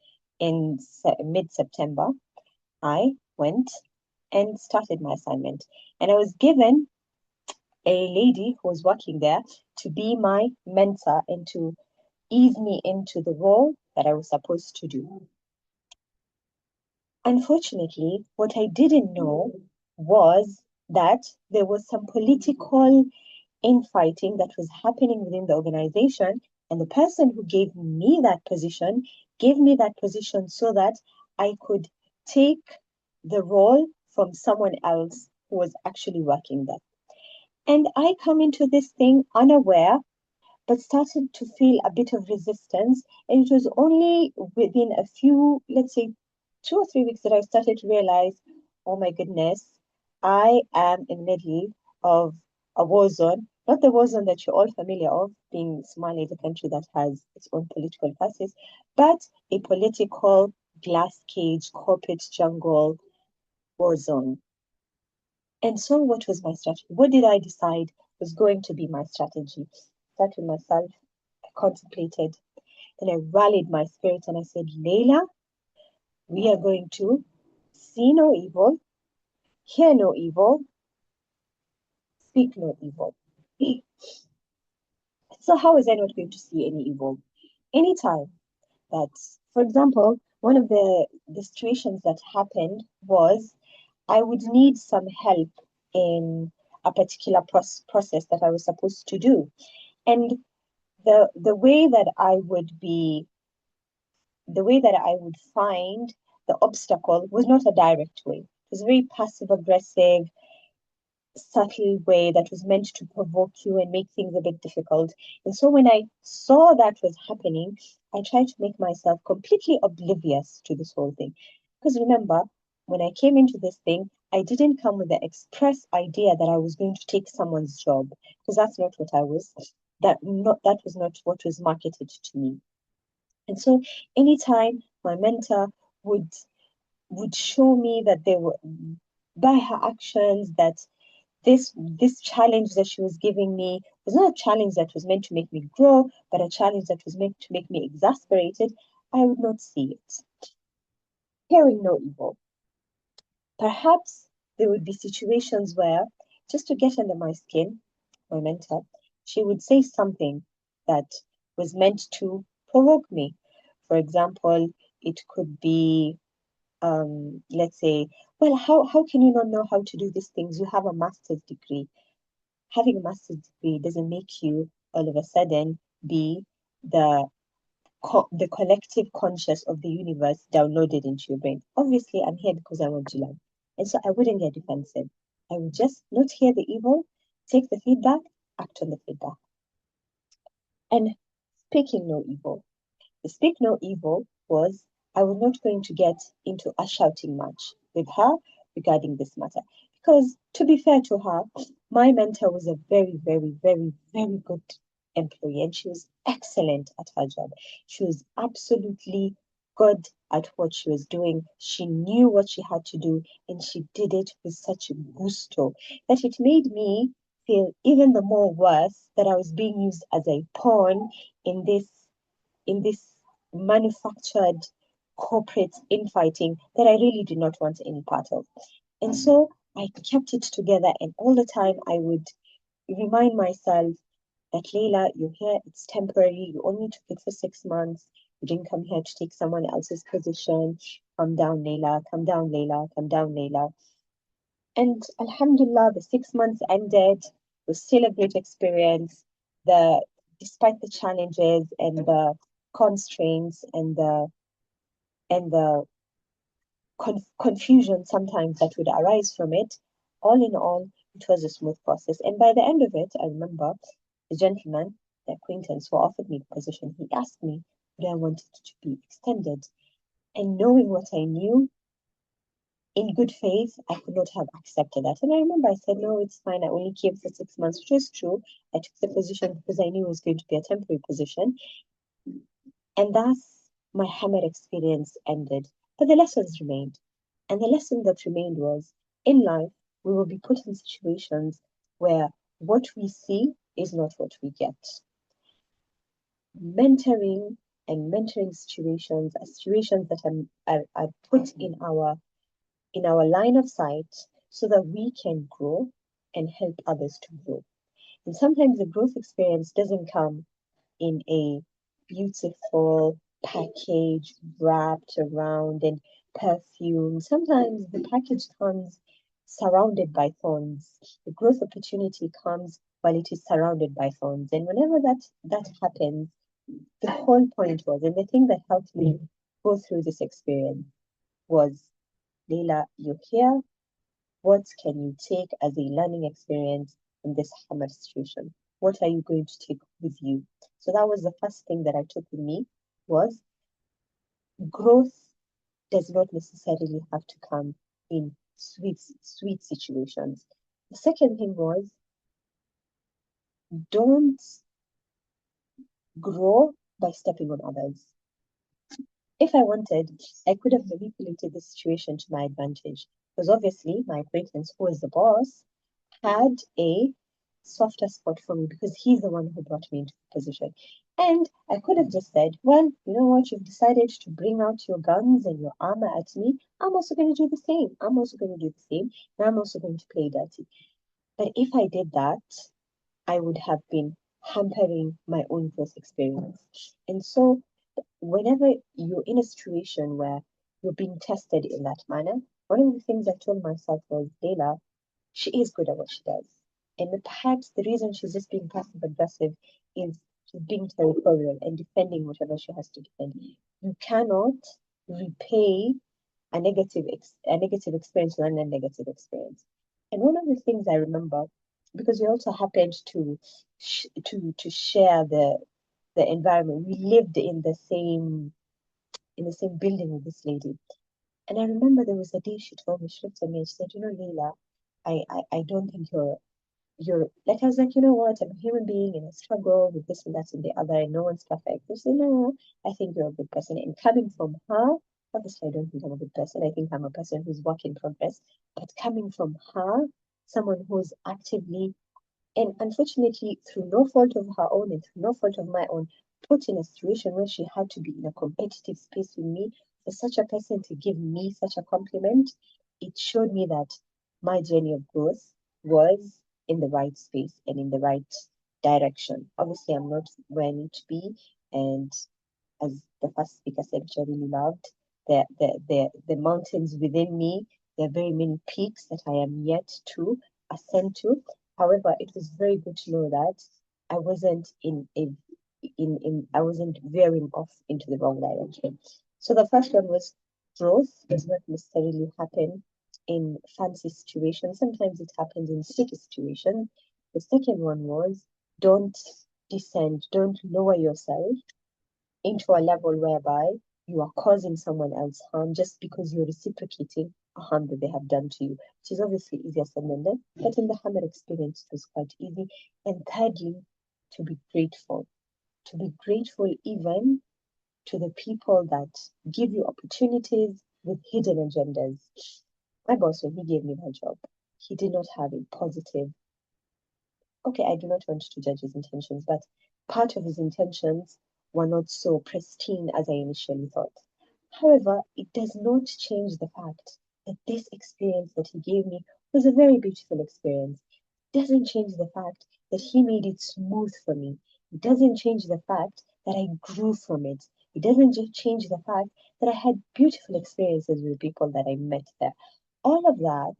in mid-September, I went and started my assignment. And I was given a lady who was working there to be my mentor and to ease me into the role that I was supposed to do. Unfortunately, what I didn't know was that there was some political infighting that was happening within the organization And the person who gave me that position so that I could take the role from someone else who was actually working there. And I come into this thing unaware, but started to feel a bit of resistance. And it was only within a few, let's say, 2 or 3 weeks that I started to realize, oh my goodness, I am in the middle of a war zone, not the war zone that you're all familiar of, being Somalia is a country that has its own political crisis, but a political glass cage, corporate jungle war zone. And so what was my strategy? What did I decide was going to be my strategy? Sat with myself, I contemplated, then I rallied my spirit and I said, Leila, we are going to see no evil, hear no evil, speak no evil. So how is I not going to see any evil? Anytime that, for example, one of the situations that happened was I would need some help in a particular process that I was supposed to do. And the way that I would find the obstacle was not a direct way. It was a very passive aggressive, subtle way that was meant to provoke you and make things a bit difficult. And so when I saw that was happening, I tried to make myself completely oblivious to this whole thing. Because remember, when I came into this thing, I didn't come with the express idea that I was going to take someone's job, because that's not what I was. That was not what was marketed to me. And so anytime my mentor would show me that they were, by her actions, that this challenge that she was giving me was not a challenge that was meant to make me grow, but a challenge that was meant to make me exasperated, I would not see it. Hearing no evil. Perhaps there would be situations where, just to get under my skin, my mentor, she would say something that was meant to provoke me. For example, it could be, let's say, well, how can you not know how to do these things? You have a master's degree. Having a master's degree doesn't make you all of a sudden be the collective conscious of the universe downloaded into your brain. Obviously, I'm here because I want to learn. And so I wouldn't get defensive. I would just not hear the evil, take the feedback, act on the feedback. And speaking no evil. The speak no evil was I was not going to get into a shouting match with her regarding this matter. Because to be fair to her, my mentor was a very, very, very, very good employee and she was excellent at her job. She was absolutely good at what she was doing. She knew what she had to do and she did it with such gusto that it made me feel even the more worse that I was being used as a pawn in this manufactured corporate infighting that I really did not want any part of. And so I kept it together, and all the time I would remind myself that Leila, you're here, it's temporary, you only took it for 6 months, you didn't come here to take someone else's position. Calm down, Leila, calm down, Leila, calm down, Leila. And Alhamdulillah, the 6 months ended, it was still a great experience. Despite the challenges and the constraints and the confusion sometimes that would arise from it, all in all, it was a smooth process. And by the end of it, I remember the gentleman, the acquaintance who offered me the position, he asked me would I want it to be extended. And knowing what I knew, in good faith, I could not have accepted that. And I remember I said, no, it's fine. I only came for 6 months, which is true. I took the position because I knew it was going to be a temporary position. And thus, my Hamad experience ended. But the lessons remained. And the lesson that remained was, in life, we will be put in situations where what we see is not what we get. Mentoring and mentoring situations are situations that are put in our line of sight so that we can grow and help others to grow. And sometimes the growth experience doesn't come in a beautiful package wrapped around in perfume. Sometimes the package comes surrounded by thorns. The growth opportunity comes while it is surrounded by thorns. And whenever that happens, the whole point was, and the thing that helped me go through this experience was, Leila, you're here. What can you take as a learning experience from this hammer situation? What are you going to take with you? So that was the first thing that I took with me, was growth does not necessarily have to come in sweet situations. The second thing was, don't grow by stepping on others. If I wanted, I could have manipulated the situation to my advantage, because obviously my acquaintance, who was the boss, had a softer spot for me because he's the one who brought me into the position. And I could have just said, well, you know what, you've decided to bring out your guns and your armor at me. I'm also going to do the same. I'm also going to do the same. And I'm also going to play dirty. But if I did that, I would have been hampering my own growth experience. And so whenever you're in a situation where you're being tested in that manner, one of the things I told myself was, Leila, she is good at what she does. And perhaps the reason she's just being passive aggressive is she's being territorial and defending whatever she has to defend. You cannot repay a negative experience with a negative experience. And one of the things I remember, because we also happened to share the environment, we lived in the same building with this lady. And I remember there was a day she told me, she looked at me and she said, you know, Leila, I don't think you're like, I was like, you know what, I'm a human being and I struggle with this and that and the other, and no one's perfect. She said, no, I think you're a good person. And coming from her, obviously I don't think I'm a good person. I think I'm a person who's work in progress. But coming from her, someone who's actively, and unfortunately through no fault of her own and through no fault of my own, put in a situation where she had to be in a competitive space with me, for such a person to give me such a compliment, it showed me that my journey of growth was in the right space and in the right direction. Obviously, I'm not where I need to be, and as the first speaker said, which I really loved, the mountains within me, there are very many peaks that I am yet to ascend to. However, it was very good to know that I wasn't I wasn't veering off into the wrong direction. So the first one was, growth does not necessarily happen in fancy situations. Sometimes it happens in sticky situations. The second one was, don't descend, don't lower yourself into a level whereby you are causing someone else harm just because you're reciprocating a harm that they have done to you, which is obviously easier said than done. But in the hammer experience, it was quite easy. And thirdly, to be grateful. To be grateful even to the people that give you opportunities with hidden agendas. My boss, when he gave me my job, he did not have a positive. Okay, I do not want to judge his intentions, but part of his intentions were not so pristine as I initially thought. However, it does not change the fact that this experience that he gave me was a very beautiful experience. It doesn't change the fact that he made it smooth for me. It doesn't change the fact that I grew from it. It doesn't just change the fact that I had beautiful experiences with people that I met there. All of that,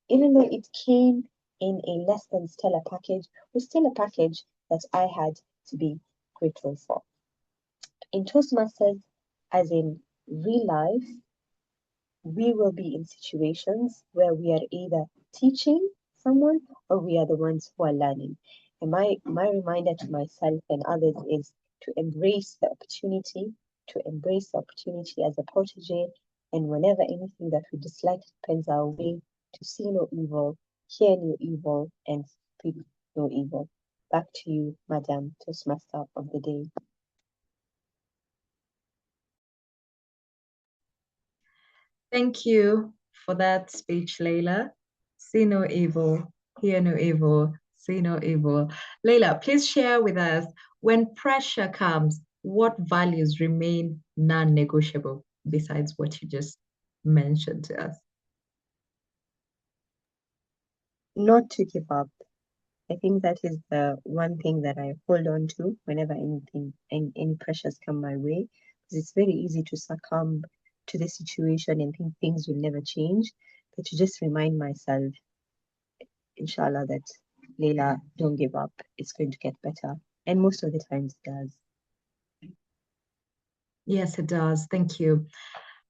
even though it came in a less than stellar package, was still a package that I had to be grateful for. In Toastmasters, as in real life, we will be in situations where we are either teaching someone or we are the ones who are learning. And my reminder to myself and others is to embrace the opportunity, as a protege, and whenever anything that we dislike happens our way, to see no evil, hear no evil, and speak no evil. Back to you, Madam Toastmaster of the day. Thank you for that speech, Leila. See no evil, hear no evil, see no evil. Leila, please share with us, when pressure comes, what values remain non-negotiable besides what you just mentioned to us? Not to give up. I think that is the one thing that I hold on to whenever any pressures come my way, because it's very easy to succumb to the situation and think things will never change. But to just remind myself, inshallah, that Leila, don't give up. It's going to get better. And most of the times it does. Yes, it does. Thank you.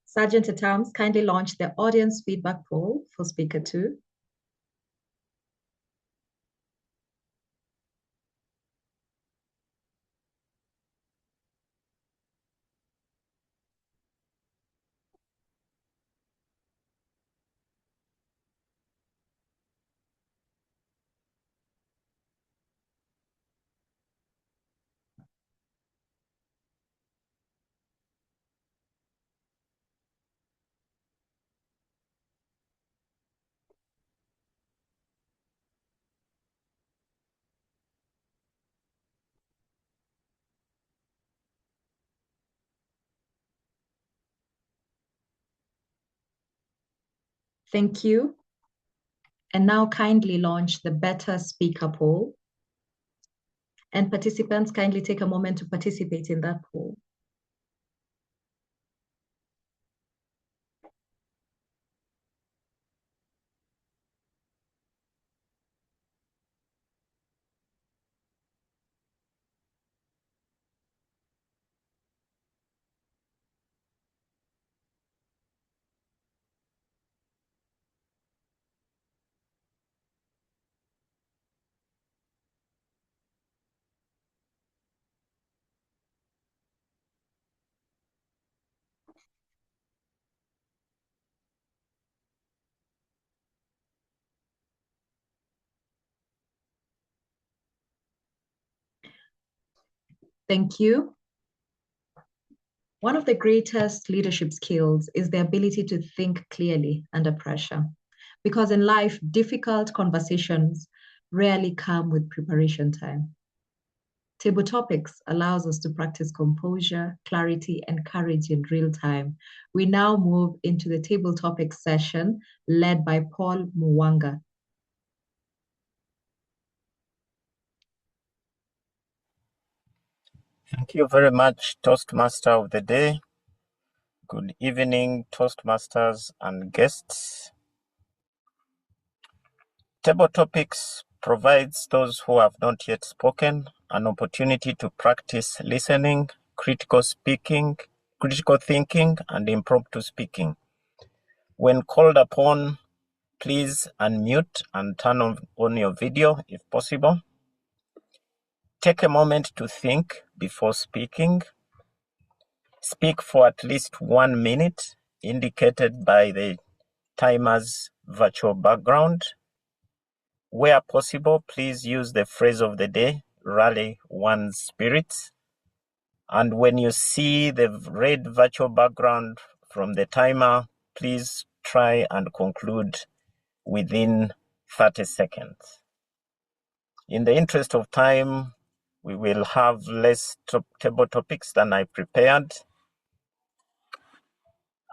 Sergeant at Arms, kindly launch the audience feedback poll for speaker 2. Thank you. And now kindly launch the better speaker poll. And participants, kindly take a moment to participate in that poll. Thank you. One of the greatest leadership skills is the ability to think clearly under pressure. Because in life, difficult conversations rarely come with preparation time. Table topics allows us to practice composure, clarity, and courage in real time. We now move into the table topics session led by Paul Muwanga. Thank you very much, Toastmaster of the day. Good evening, Toastmasters and guests. Table Topics provides those who have not yet spoken an opportunity to practice listening, critical speaking, critical thinking, and impromptu speaking. When called upon, please unmute and turn on your video if possible. Take a moment to think before speaking. Speak for at least 1 minute, indicated by the timer's virtual background. Where possible, please use the phrase of the day, rally one's spirits. And when you see the red virtual background from the timer, please try and conclude within 30 seconds. In the interest of time, we will have less table topics than I prepared.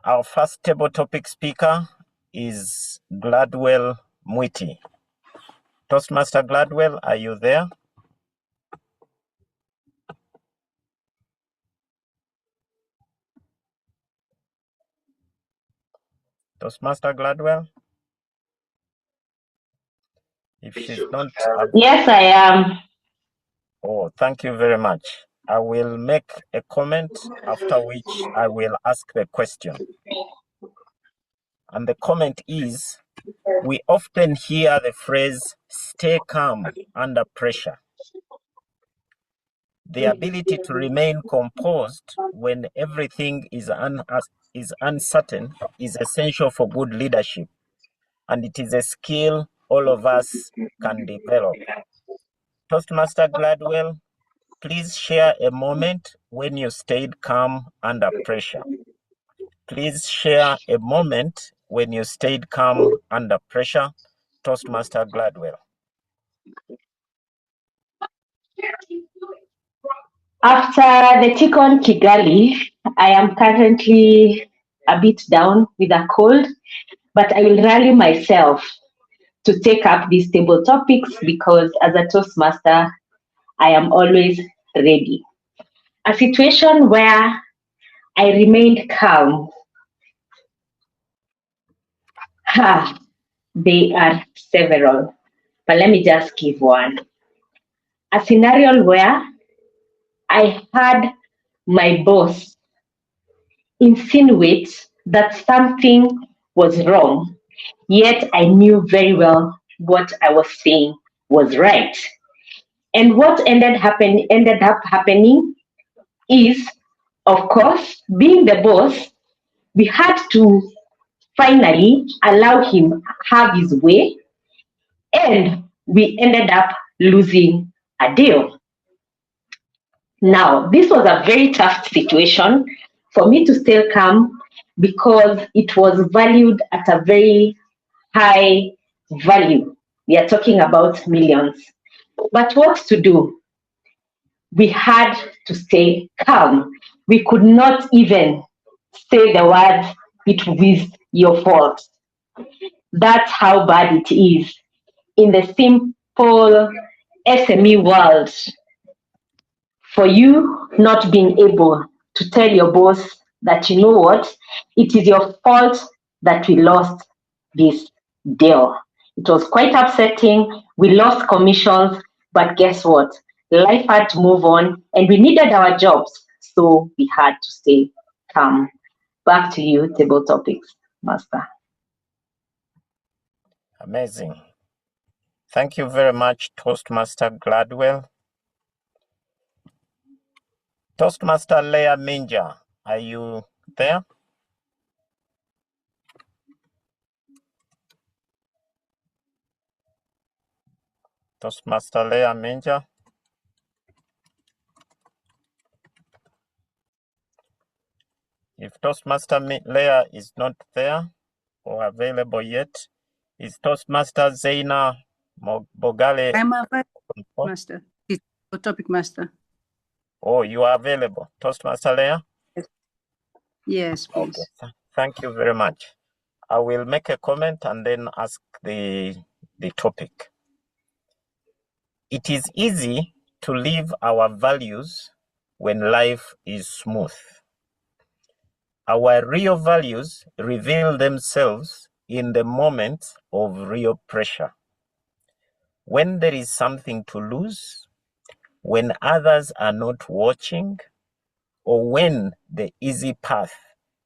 Our first table topic speaker is Gladwell Mwiti. Toastmaster Gladwell, are you there? Toastmaster Gladwell? If she's not... Yes, I am. Oh, thank you very much. I will make a comment, after which I will ask the question. And the comment is, we often hear the phrase, stay calm under pressure. The ability to remain composed when everything is uncertain is essential for good leadership, and it is a skill all of us can develop. Toastmaster Gladwell, please share a moment when you stayed calm under pressure. Please share a moment when you stayed calm under pressure. Toastmaster Gladwell. After the tick on Kigali, I am currently a bit down with a cold, but I will rally myself to take up these table topics because as a Toastmaster, I am always ready. A situation where I remained calm. They are several, but let me just give one. A scenario where I had my boss insinuate that something was wrong, yet I knew very well what I was saying was right. And what ended up happening is, of course, being the boss, we had to finally allow him have his way, and we ended up losing a deal. Now, this was a very tough situation for me to stay calm because it was valued at a very high value. We are talking about millions. But what to do? We had to stay calm. We could not even say the word, it was your fault. That's how bad it is in the simple SME world. For you not being able to tell your boss that, you know what, it is your fault that we lost this deal. It was quite upsetting. We lost commissions, but guess what? Life had to move on and we needed our jobs, so we had to stay calm. Back to you, table topics, Master. Amazing. Thank you very much, Toastmaster Gladwell. Toastmaster Leah Minja, are you there? Toastmaster Leah Minja? If Toastmaster Leah is not there or available yet, is Toastmaster Zaina Bogale? I'm available, Master. It's a topic, Master. Oh, you are available. Toastmaster Leah? Yes, please. Okay. Thank you very much. I will make a comment and then ask the topic. It is easy to live our values when life is smooth. Our real values reveal themselves in the moments of real pressure. When there is something to lose, when others are not watching, or when the easy path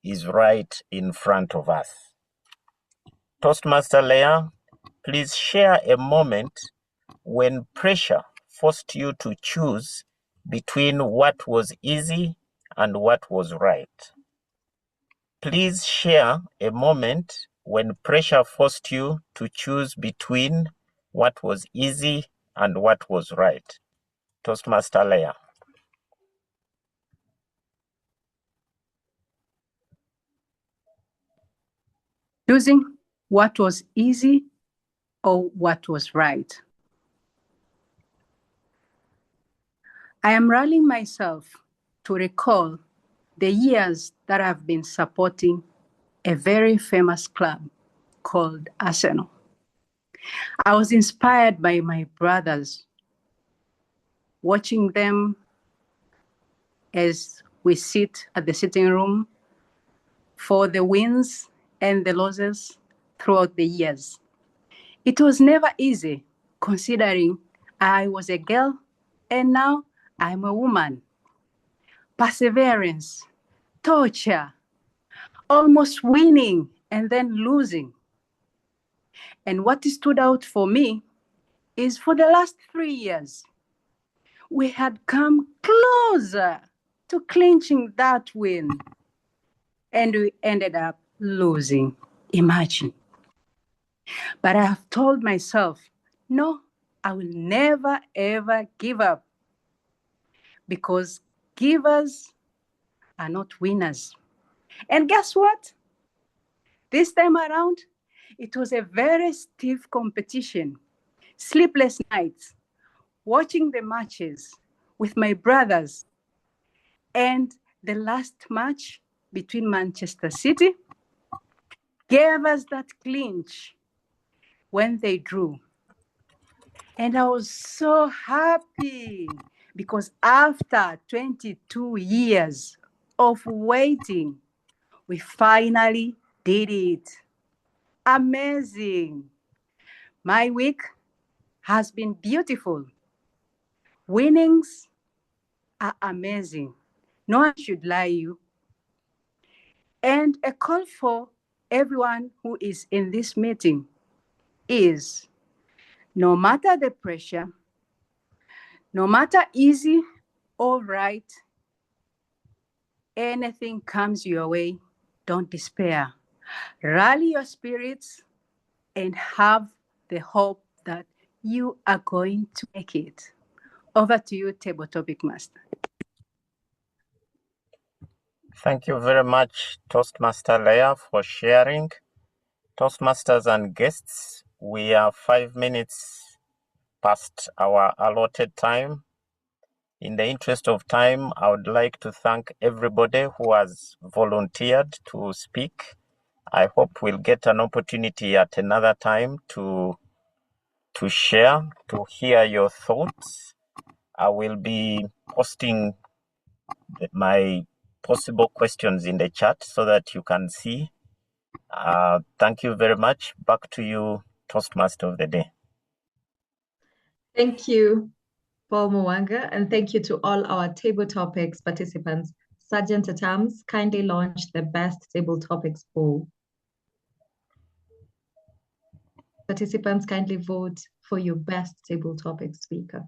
is right in front of us. Toastmaster Leah, please share a moment when pressure forced you to choose between what was easy and what was right. Please share a moment when pressure forced you to choose between what was easy and what was right. Toastmaster Leah. Choosing what was easy or what was right. I am rallying myself to recall the years that I've been supporting a very famous club called Arsenal. I was inspired by my brothers, watching them as we sit at the sitting room for the wins and the losses throughout the years. It was never easy, considering I was a girl and now I'm a woman. Perseverance, torture, almost winning and then losing. And what stood out for me is for the last 3 years, we had come closer to clinching that win. And we ended up losing. Imagine. But I have told myself, no, I will never, ever give up. Because givers are not winners. And guess what? This time around, it was a very stiff competition. Sleepless nights, watching the matches with my brothers. And the last match between Manchester City gave us that clinch when they drew. And I was so happy because after 22 years of waiting, we finally did it. Amazing. My week has been beautiful. Winnings are amazing. No one should lie you. And a call for everyone who is in this meeting is, no matter the pressure, no matter easy or right, anything comes your way, don't despair. Rally your spirits and have the hope that you are going to make it. Over to you, Table Topic Master. Thank you very much, Toastmaster Leila, for sharing. Toastmasters and guests, we are 5 minutes past our allotted time. In the interest of time, I would like to thank everybody who has volunteered to speak. I hope we'll get an opportunity at another time to share, to hear your thoughts. I will be posting my possible questions in the chat so that you can see. Thank you very much. Back to you, Toastmaster of the Day. Thank you, Paul Muwanga, and thank you to all our table topics participants. Sergeant at Arms, kindly launch the best table topics poll. Participants, kindly vote for your best table topic speaker.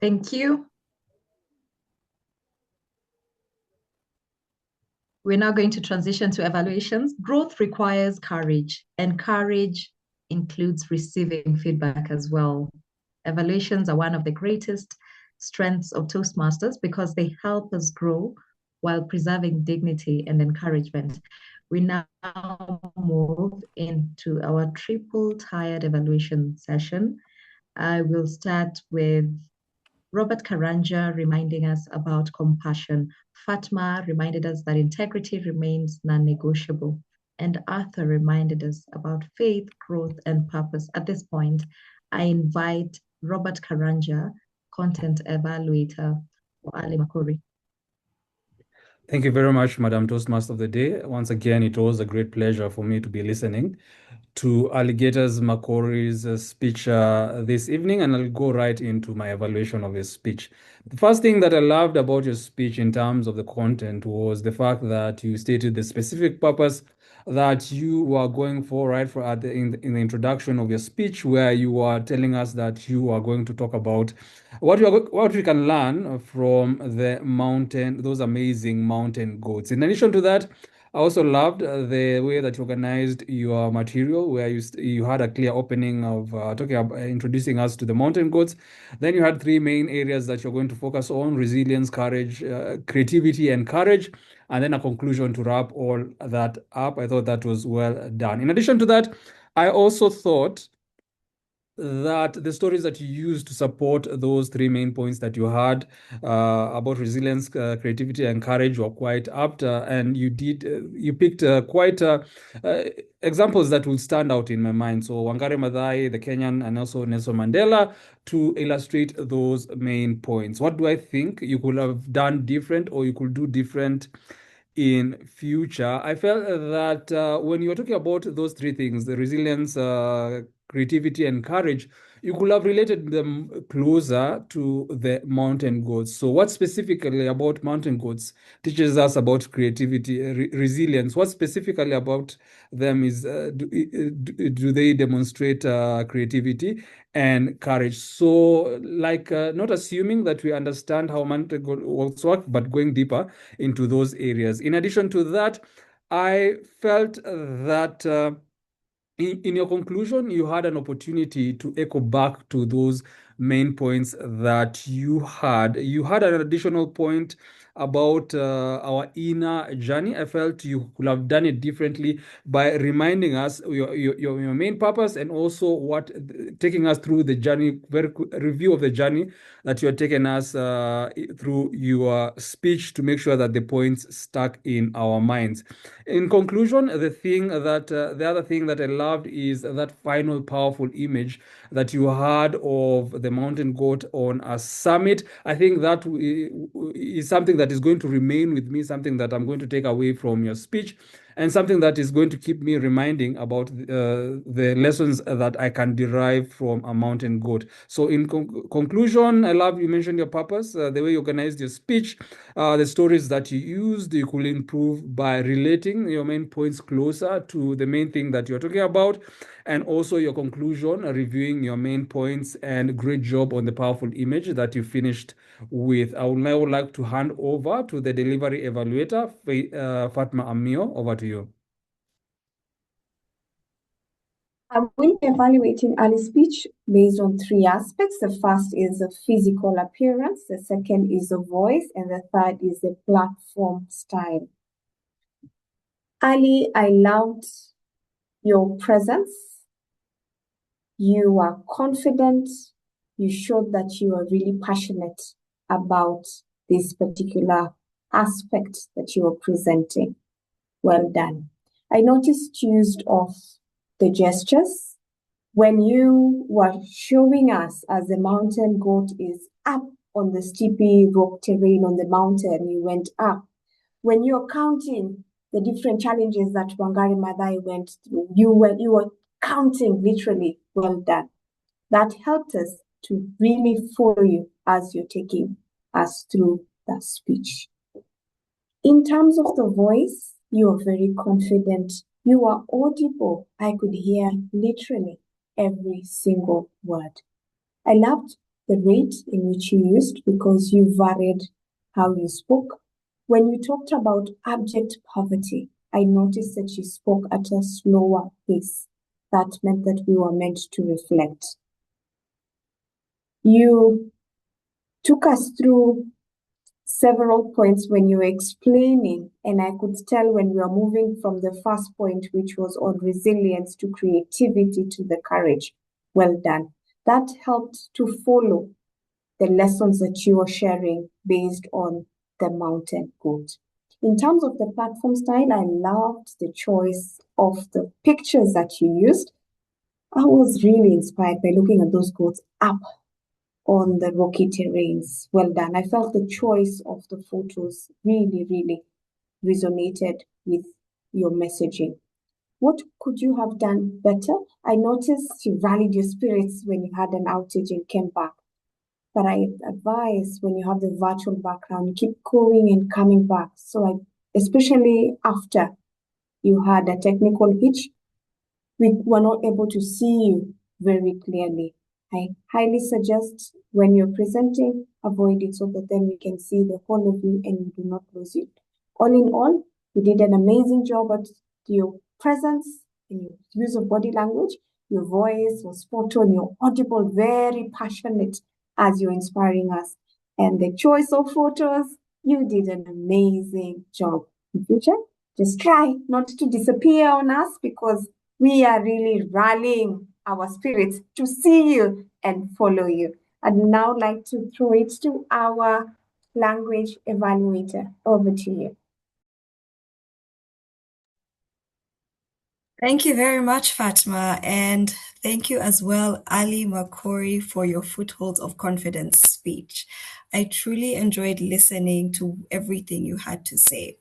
Thank you. We're now going to transition to evaluations. Growth requires courage, and courage includes receiving feedback as well. Evaluations are one of the greatest strengths of Toastmasters because they help us grow while preserving dignity and encouragement. We now move into our triple-tiered evaluation session. I will start with Robert Karanja reminding us about compassion. Fatma reminded us that integrity remains non-negotiable. And Arthur reminded us about faith, growth, and purpose. At this point, I invite Robert Karanja, Content Evaluator for Ali Makori. Thank you very much, Madam Toastmaster of the Day. Once again, it was a great pleasure for me to be listening to Alligator's Makori's speech this evening, and I'll go right into my evaluation of his speech. The first thing that I loved about your speech in terms of the content was the fact that you stated the specific purpose that you were going for right for in the introduction of your speech, where you were telling us that you are going to talk about what we can learn from those amazing mountain goats. In addition to that, I also loved the way that you organized your material, where you had a clear opening of talking about introducing us to the mountain goats. Then you had three main areas that you're going to focus on: resilience, courage, creativity, and courage, and then a conclusion to wrap all that up. I thought that was well done. In addition to that, I also thought that the stories that you used to support those three main points that you had about resilience, creativity, and courage were quite apt, and you picked quite examples that will stand out in my mind. So Wangari Maathai, the Kenyan, and also Nelson Mandela, to illustrate those main points. What do I think you could have done different, or you could do different in future? I felt that when you were talking about those three things, the resilience, creativity, and courage, you could have related them closer to the mountain goats. So what specifically about mountain goats teaches us about creativity, resilience? What specifically about them is do they demonstrate creativity and courage? So like not assuming that we understand how mountain goats work, but going deeper into those areas. In addition to that, I felt that in your conclusion, you had an opportunity to echo back to those main points that you had. You had an additional point about our inner journey. I felt you could have done it differently by reminding us your main purpose, and also what taking us through the journey, review of the journey that you are taking us through your speech, to make sure that the points stuck in our minds. In conclusion, the other thing that I loved is that final powerful image that you had of the mountain goat on a summit. I think that is something that is going to remain with me, something that I'm going to take away from your speech, and something that is going to keep me reminding about the lessons that I can derive from a mountain goat. So in conclusion, I love you mentioned your purpose, the way you organized your speech, the stories that you used. You could improve by relating your main points closer to the main thing that you're talking about, and also your conclusion, reviewing your main points, and great job on the powerful image that you finished with. I would now like to hand over to the delivery evaluator, Fatma Amiyo. Over to you. I will be evaluating Ali's speech based on 3 aspects. The first is the physical appearance, the second is the voice, and the third is the platform style. Ali, I loved your presence. You are confident. You showed that you are really passionate about this particular aspect that you are presenting. Well done. I noticed you used of the gestures when you were showing us as the mountain goat is up on the steepy rock terrain on the mountain. You went up. When you're counting the different challenges that Wangari Maathai went through, you were counting literally. Well done. That helped us to really follow you as you're taking us through that speech. In terms of the voice, you are very confident. You are audible. I could hear literally every single word. I loved the rate in which you used, because you varied how you spoke. When you talked about abject poverty, I noticed that you spoke at a slower pace. That meant that we were meant to reflect. You took us through several points when you were explaining, and I could tell when we were moving from the first point, which was on resilience, to creativity, to the courage. Well done. That helped to follow the lessons that you were sharing based on the mountain goat. In terms of the platform style, I loved the choice of the pictures that you used. I was really inspired by looking at those goats up on the rocky terrains. Well done. I felt the choice of the photos really, really resonated with your messaging. What could you have done better? I noticed you rallied your spirits when you had an outage and came back. But I advise, when you have the virtual background, keep going and coming back. So especially after you had a technical hitch, we were not able to see you very clearly. I highly suggest when you're presenting, avoid it so that then we can see the whole of you and we do not lose you. All in all, you did an amazing job at your presence and your use of body language. Your voice was spot on, you're audible, very passionate as you're inspiring us. And the choice of photos, you did an amazing job. In future, just try not to disappear on us, because we are really rallying our spirits to see you and follow you. I'd now like to throw it to our language evaluator. Over to you. Thank you very much, Fatma, and thank you as well, Ali Makori, for your Footholds of Confidence speech. I truly enjoyed listening to everything you had to say.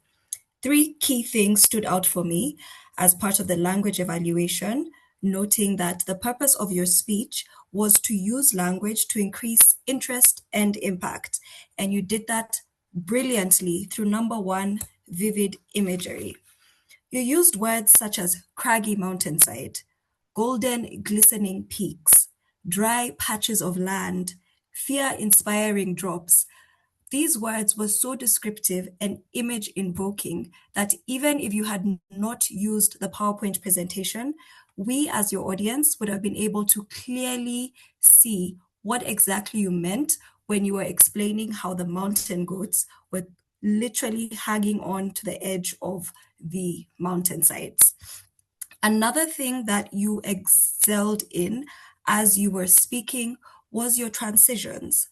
3 key things stood out for me as part of the language evaluation, noting that the purpose of your speech was to use language to increase interest and impact. And you did that brilliantly through number 1, vivid imagery. You used words such as craggy mountainside, golden glistening peaks, dry patches of land, fear-inspiring drops, These words were so descriptive and image invoking that even if you had not used the PowerPoint presentation, we as your audience would have been able to clearly see what exactly you meant when you were explaining how the mountain goats were literally hanging on to the edge of the mountainsides. Another thing that you excelled in as you were speaking was your transitions.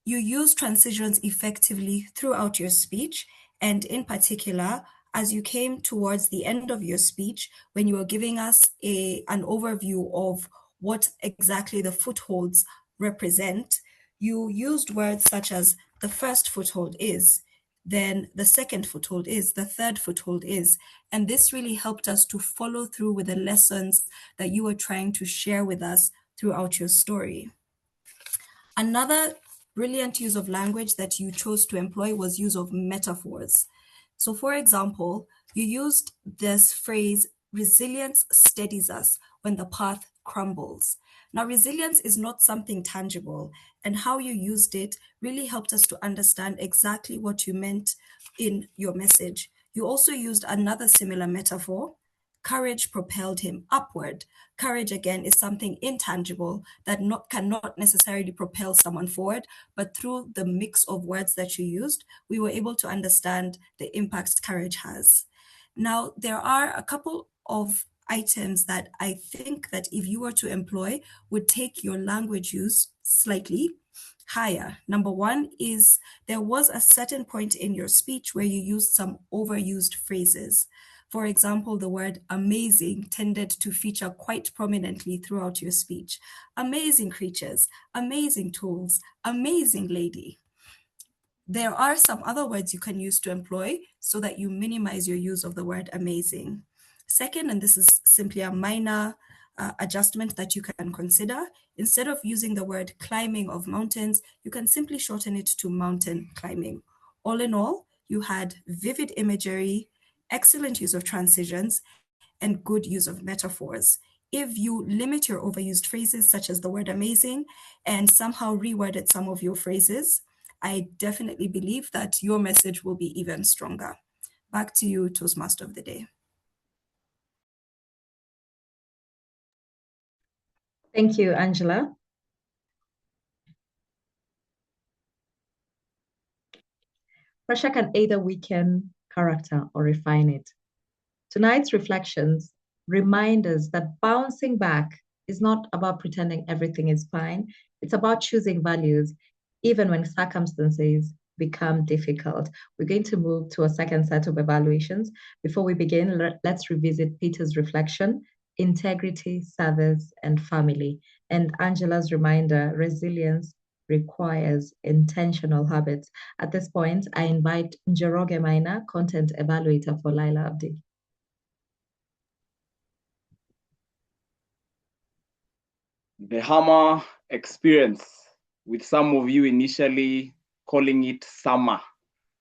You use transitions effectively throughout your speech, and in particular, as you came towards the end of your speech, when you were giving us an overview of what exactly the footholds represent, you used words such as the first foothold is, then the second foothold is, the third foothold is, and this really helped us to follow through with the lessons that you were trying to share with us throughout your story. Another brilliant use of language that you chose to employ was use of metaphors. So for example, you used this phrase, resilience steadies us when the path crumbles. Now, resilience is not something tangible, and how you used it really helped us to understand exactly what you meant in your message. You also used another similar metaphor. Courage propelled him upward. Courage, again, is something intangible that cannot necessarily propel someone forward, but through the mix of words that you used, we were able to understand the impact courage has. Now, there are a couple of items that I think that if you were to employ would take your language use slightly higher. Number one is there was a certain point in your speech where you used some overused phrases. For example, the word amazing tended to feature quite prominently throughout your speech. Amazing creatures, amazing tools, amazing lady. There are some other words you can use to employ so that you minimize your use of the word amazing. Second, and this is simply a minor adjustment that you can consider, instead of using the word climbing of mountains, you can simply shorten it to mountain climbing. All in all, you had vivid imagery, excellent use of transitions, and good use of metaphors. If you limit your overused phrases, such as the word amazing, and somehow reworded some of your phrases, I definitely believe that your message will be even stronger. Back to you, Toastmaster of the Day. Thank you, Angela. Pressure can either weaken character or refine it. Tonight's reflections remind us that bouncing back is not about pretending everything is fine. It's about choosing values, even when circumstances become difficult. We're going to move to a second set of evaluations. Before we begin, let's revisit Peter's reflection, integrity, service, and family. And Angela's reminder, resilience requires intentional habits. At this point, I invite Njoroge Maina, content evaluator for Leila Abdi. The hammer experience, with some of you initially calling it summer.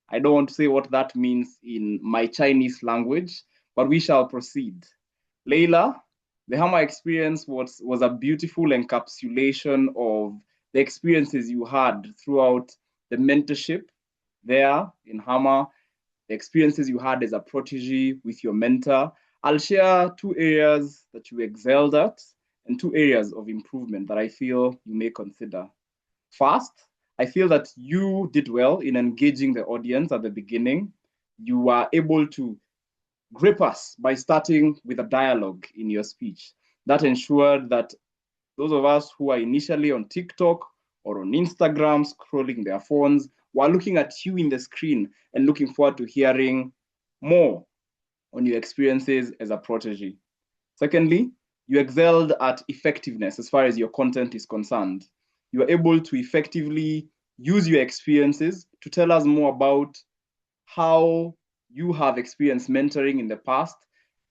I don't want to say what that means in my Chinese language, but we shall proceed. Leila, the hammer experience was a beautiful encapsulation of the experiences you had throughout the mentorship there in Hammer, the experiences you had as a protege with your mentor. I'll share 2 areas that you excelled at and 2 areas of improvement that I feel you may consider. First, I feel that you did well in engaging the audience at the beginning. You were able to grip us by starting with a dialogue in your speech. That ensured that those of us who are initially on TikTok or on Instagram scrolling their phones were looking at you in the screen and looking forward to hearing more on your experiences as a protege. Secondly, you excelled at effectiveness as far as your content is concerned. You are able to effectively use your experiences to tell us more about how you have experienced mentoring in the past,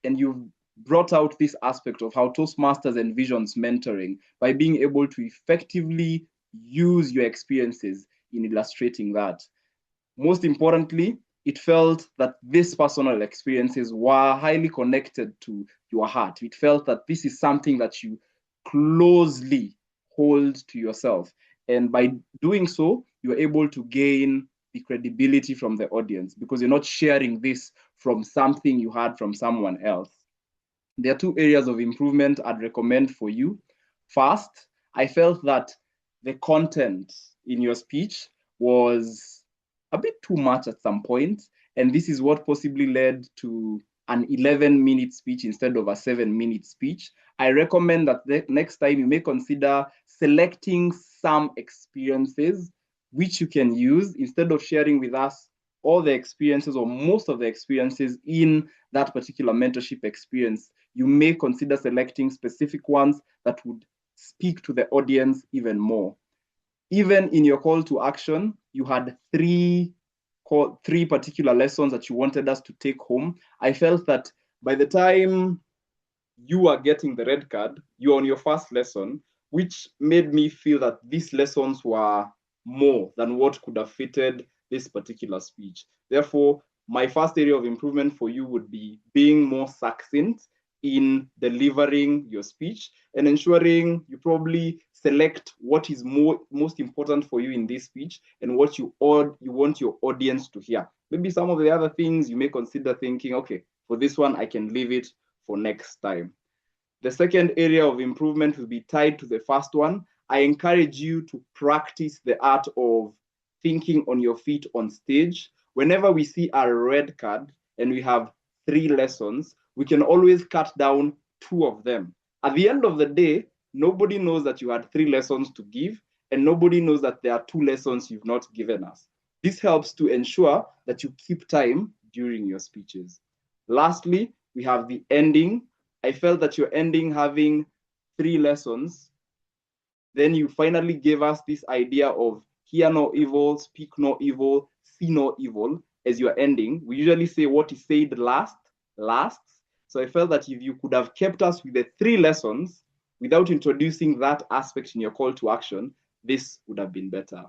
and you've brought out this aspect of how Toastmasters envisions mentoring by being able to effectively use your experiences in illustrating that. Most importantly, it felt that these personal experiences were highly connected to your heart. It felt that this is something that you closely hold to yourself. And by doing so, you're able to gain the credibility from the audience because you're not sharing this from something you heard from someone else. There are 2 areas of improvement I'd recommend for you. First, I felt that the content in your speech was a bit too much at some point, and this is what possibly led to an 11-minute speech instead of a 7-minute speech. I recommend that the next time you may consider selecting some experiences which you can use instead of sharing with us all the experiences or most of the experiences in that particular mentorship experience. You may consider selecting specific ones that would speak to the audience even more. Even in your call to action, you had 3 particular lessons that you wanted us to take home. I felt that by the time you are getting the red card, you're on your first lesson, which made me feel that these lessons were more than what could have fitted this particular speech. Therefore, my first area of improvement for you would be being more succinct in delivering your speech and ensuring you probably select what is most important for you in this speech and what you want your audience to hear. Maybe some of the other things you may consider thinking, okay, for this one, I can leave it for next time. The second area of improvement will be tied to the first one. I encourage you to practice the art of thinking on your feet on stage. Whenever we see a red card and we have 3 lessons, we can always cut down 2 of them. At the end of the day, nobody knows that you had 3 lessons to give, and nobody knows that there are 2 lessons you've not given us. This helps to ensure that you keep time during your speeches. Lastly, we have the ending. I felt that your ending having 3 lessons, then you finally gave us this idea of hear no evil, speak no evil, see no evil as your ending. We usually say what is said last. So I felt that if you could have kept us with the 3 lessons without introducing that aspect in your call to action, this would have been better.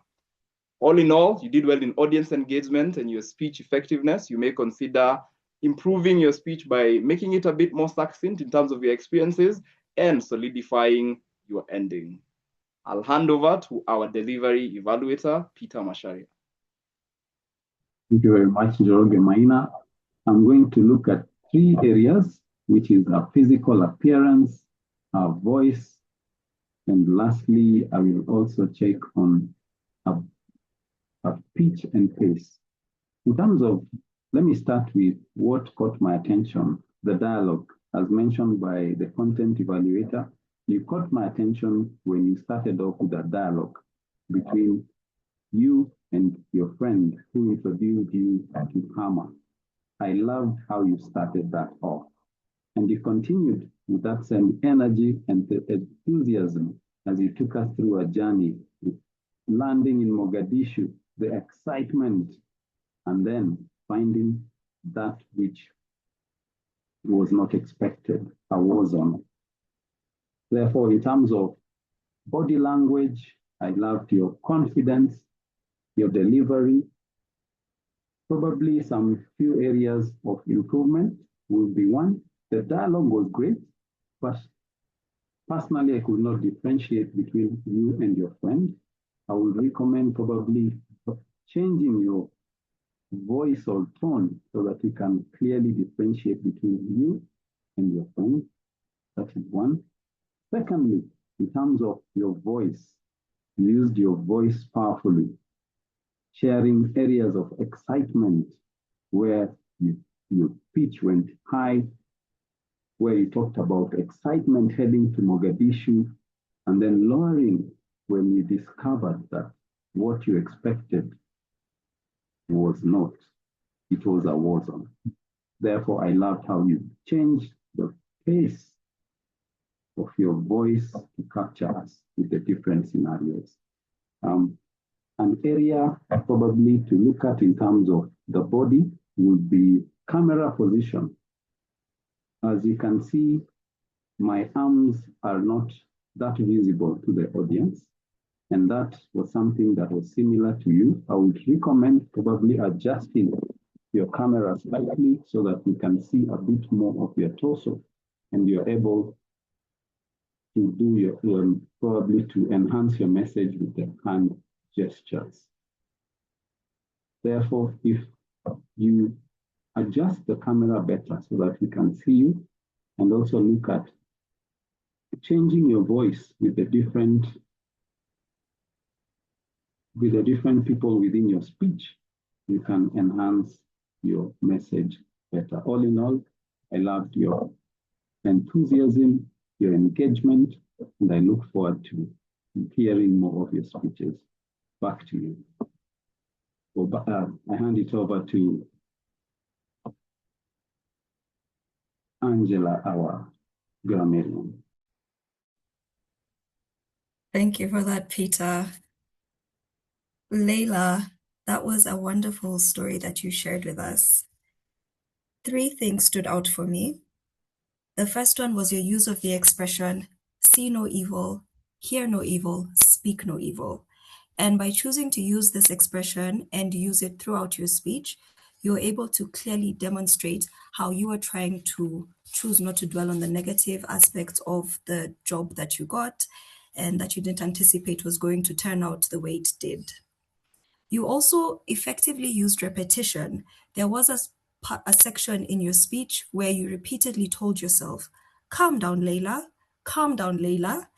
All in all, you did well in audience engagement and your speech effectiveness. You may consider improving your speech by making it a bit more succinct in terms of your experiences and solidifying your ending. I'll hand over to our delivery evaluator, Peter Macharia. Thank you very much, Njoroge Maina. I'm going to look at 3 areas, which is our physical appearance, our voice, and lastly, I will also check on a pitch and pace. In terms of, let me start with what caught my attention, the dialogue, as mentioned by the content evaluator. You caught my attention when you started off with a dialogue between you and your friend who introduced you to Hama. I loved how you started that off. And you continued with that same energy and the enthusiasm as you took us through a journey, landing in Mogadishu, the excitement, and then finding that which was not expected, a war zone. Therefore, in terms of body language, I loved your confidence, your delivery. Probably some few areas of improvement would be one. The dialogue was great, but personally, I could not differentiate between you and your friend. I would recommend probably changing your voice or tone so that you can clearly differentiate between you and your friend. That is one. Secondly, in terms of your voice, you used your voice powerfully, sharing areas of excitement where your pitch went high, where you talked about excitement heading to Mogadishu, and then lowering when you discovered that what you expected was not. It was a war zone. Therefore, I loved how you changed the pace of your voice to capture us with the different scenarios. An area probably to look at in terms of the body would be camera position. As you can see, my arms are not that visible to the audience, and that was something that was similar to you. I would recommend probably adjusting your camera slightly so that we can see a bit more of your torso, and you're able to do your probably to enhance your message with the hand gestures. Therefore, if you adjust the camera better so that we can see you, and also look at changing your voice with the different people within your speech, you can enhance your message better. All in all, I loved your enthusiasm, your engagement, and I look forward to hearing more of your speeches. Back to you. I hand it over to Angela, our grammarian. Thank you for that, Peter. Leila, that was a wonderful story that you shared with us. 3 things stood out for me. The first one was your use of the expression, see no evil, hear no evil, speak no evil. And by choosing to use this expression and use it throughout your speech, you're able to clearly demonstrate how you are trying to choose not to dwell on the negative aspects of the job that you got and that you didn't anticipate was going to turn out the way it did. You also effectively used repetition. There was a section in your speech where you repeatedly told yourself, calm down, Leila, calm down, Leila.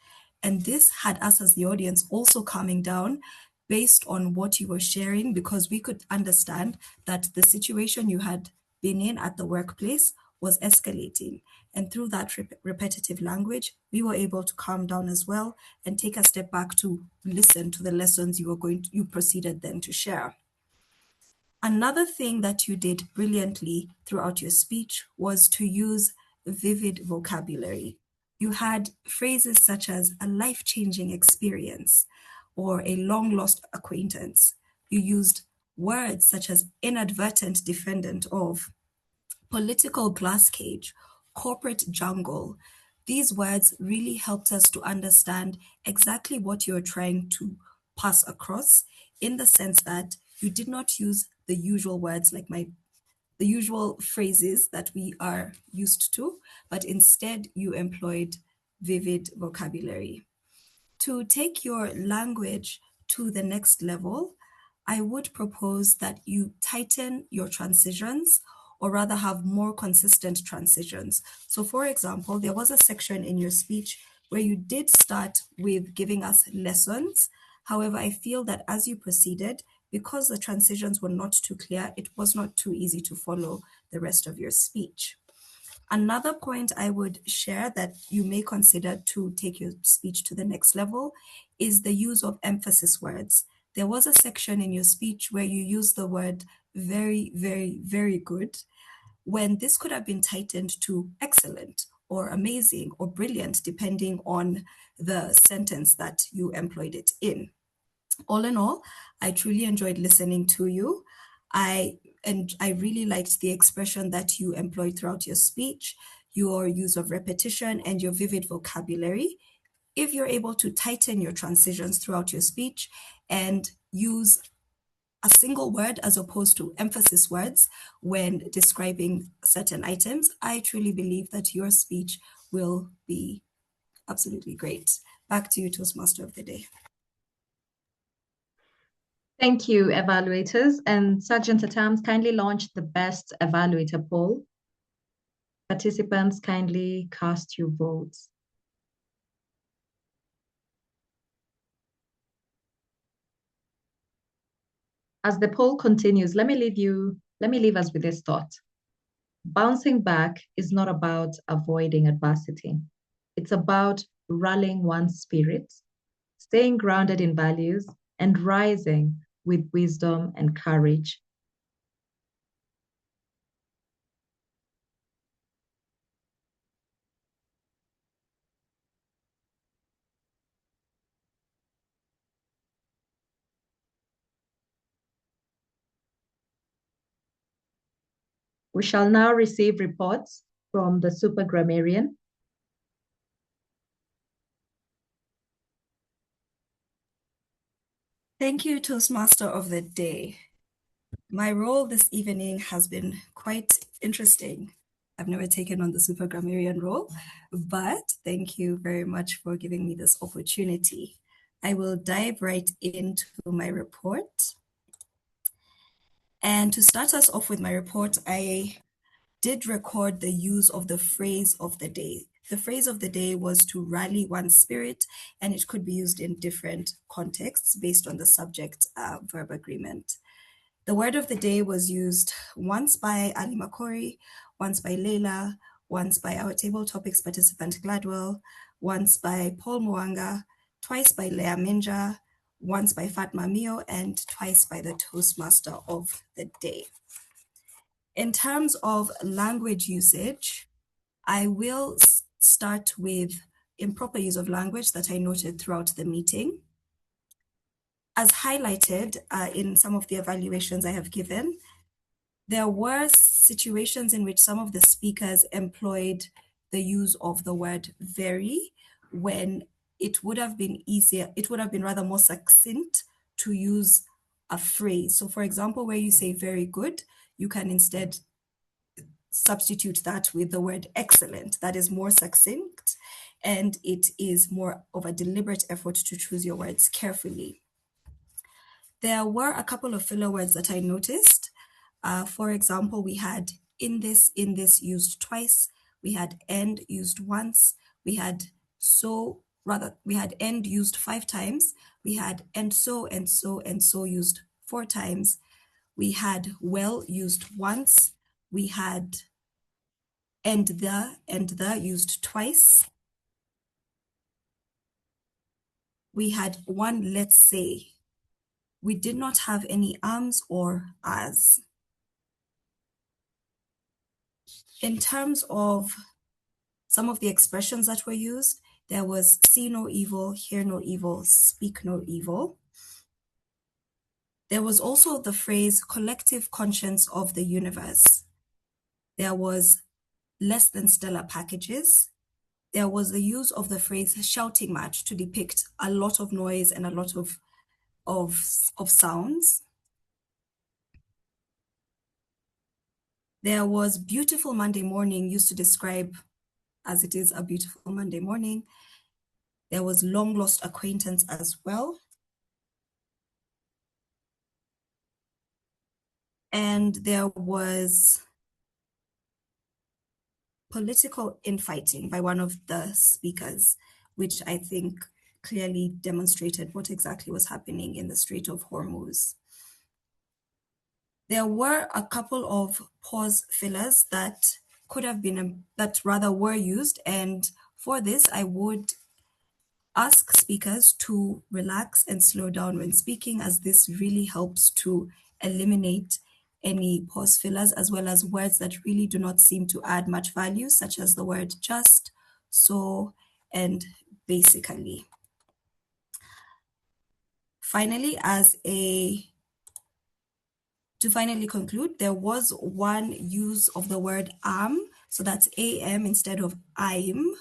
And this had us as the audience also calming down based on what you were sharing, because we could understand that the situation you had been in at the workplace was escalating. And through that repetitive language, we were able to calm down as well and take a step back to listen to the lessons you proceeded then to share. Another thing that you did brilliantly throughout your speech was to use vivid vocabulary. You had phrases such as a life-changing experience or a long-lost acquaintance. You used words such as inadvertent defendant of, political glass cage, corporate jungle. These words really helped us to understand exactly what you're trying to pass across, in the sense that you did not use the usual words like the usual phrases that we are used to, but instead you employed vivid vocabulary. To take your language to the next level, I would propose that you tighten your transitions, or rather have more consistent transitions. So for example, there was a section in your speech where you did start with giving us lessons. However, I feel that as you proceeded, because the transitions were not too clear, it was not too easy to follow the rest of your speech. Another point I would share that you may consider to take your speech to the next level is the use of emphasis words. There was a section in your speech where you used the word very, very, very good, when this could have been tightened to excellent or amazing or brilliant, depending on the sentence that you employed it in. All in all, I truly enjoyed listening to you. I really liked the expression that you employed throughout your speech, your use of repetition, and your vivid vocabulary. If you're able to tighten your transitions throughout your speech and use a single word as opposed to emphasis words when describing certain items, I truly believe that your speech will be absolutely great. Back to you, Toastmaster of the Day. Thank you, evaluators. And Sergeant Atams, kindly launch the best evaluator poll. Participants, kindly cast your votes. As the poll continues, let me leave us with this thought. Bouncing back is not about avoiding adversity. It's about rallying one's spirit, staying grounded in values, and rising with wisdom and courage. We shall now receive reports from the Super Grammarian. Thank you, Toastmaster of the Day. My role this evening has been quite interesting. I've never taken on the Super Grammarian role, but thank you very much for giving me this opportunity. I will dive right into my report. And to start us off with my report, I did record the use of the phrase of the day. The phrase of the day was to rally one's spirit, and it could be used in different contexts based on the subject verb agreement. The word of the day was used once by Ali Makori, once by Leila, once by our table topics participant Gladwell, once by Paul Muwanga, twice by Leah Minja, once by Fatma Amiyo, and twice by the Toastmaster of the day. In terms of language usage, I will start with improper use of language that I noted throughout the meeting. As highlighted in some of the evaluations I have given, there were situations in which some of the speakers employed the use of the word very when it would have been easier, it would have been rather more succinct to use a phrase. So for example, where you say very good, you can instead substitute that with the word excellent. That is more succinct, and it is more of a deliberate effort to choose your words carefully. There were a couple of filler words that I noticed. For example, we had in this used twice, we had and used once, we had and used 5 times, we had and so used 4 times, we had well used once, we had and the used twice, we had one let's say. We did not have any or as. In terms of some of the expressions that were used, there was see no evil, hear no evil, speak no evil. There was also the phrase collective conscience of the universe. There was less than stellar packages. There was the use of the phrase shouting match to depict a lot of noise and a lot of sounds. There was beautiful Monday morning used to describe as it is a beautiful Monday morning. There was long lost acquaintance as well. And there was political infighting by one of the speakers, which I think clearly demonstrated what exactly was happening in the Strait of Hormuz. There were a couple of pause fillers that could have been, that rather were used. And for this, I would ask speakers to relax and slow down when speaking, as this really helps to eliminate any pause fillers, as well as words that really do not seem to add much value, such as the word just, so, and basically. Finally, to finally conclude, there was one use of the word am, so that's am instead of I'm,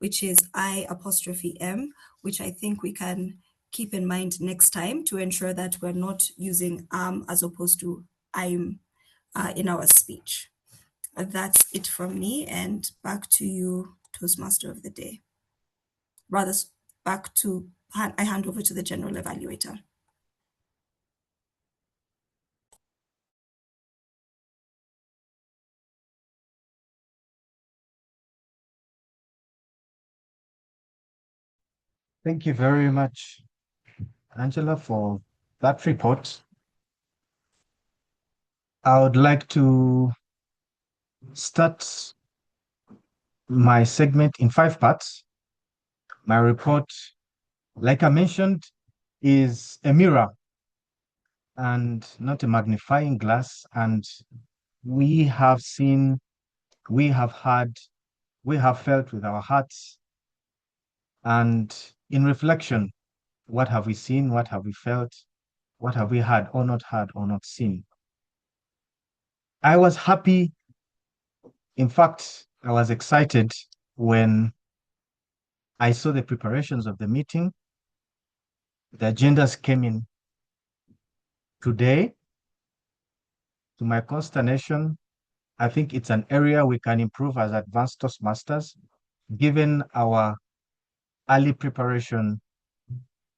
which is I''M, which I think we can keep in mind next time to ensure that we're not using am as opposed to I'm in our speech. That's it from me, and back to you, Toastmaster of the day. Rather, I hand over to the General Evaluator. Thank you very much, Angela, for that report. I would like to start my segment in 5 parts. My report, like I mentioned, is a mirror and not a magnifying glass. And we have seen, we have heard, we have felt with our hearts. And in reflection, what have we seen? What have we felt? What have we heard or not seen? I was happy. In fact, I was excited when I saw the preparations of the meeting. The agendas came in today. To my consternation, I think it's an area we can improve as advanced Toastmasters, given our early preparation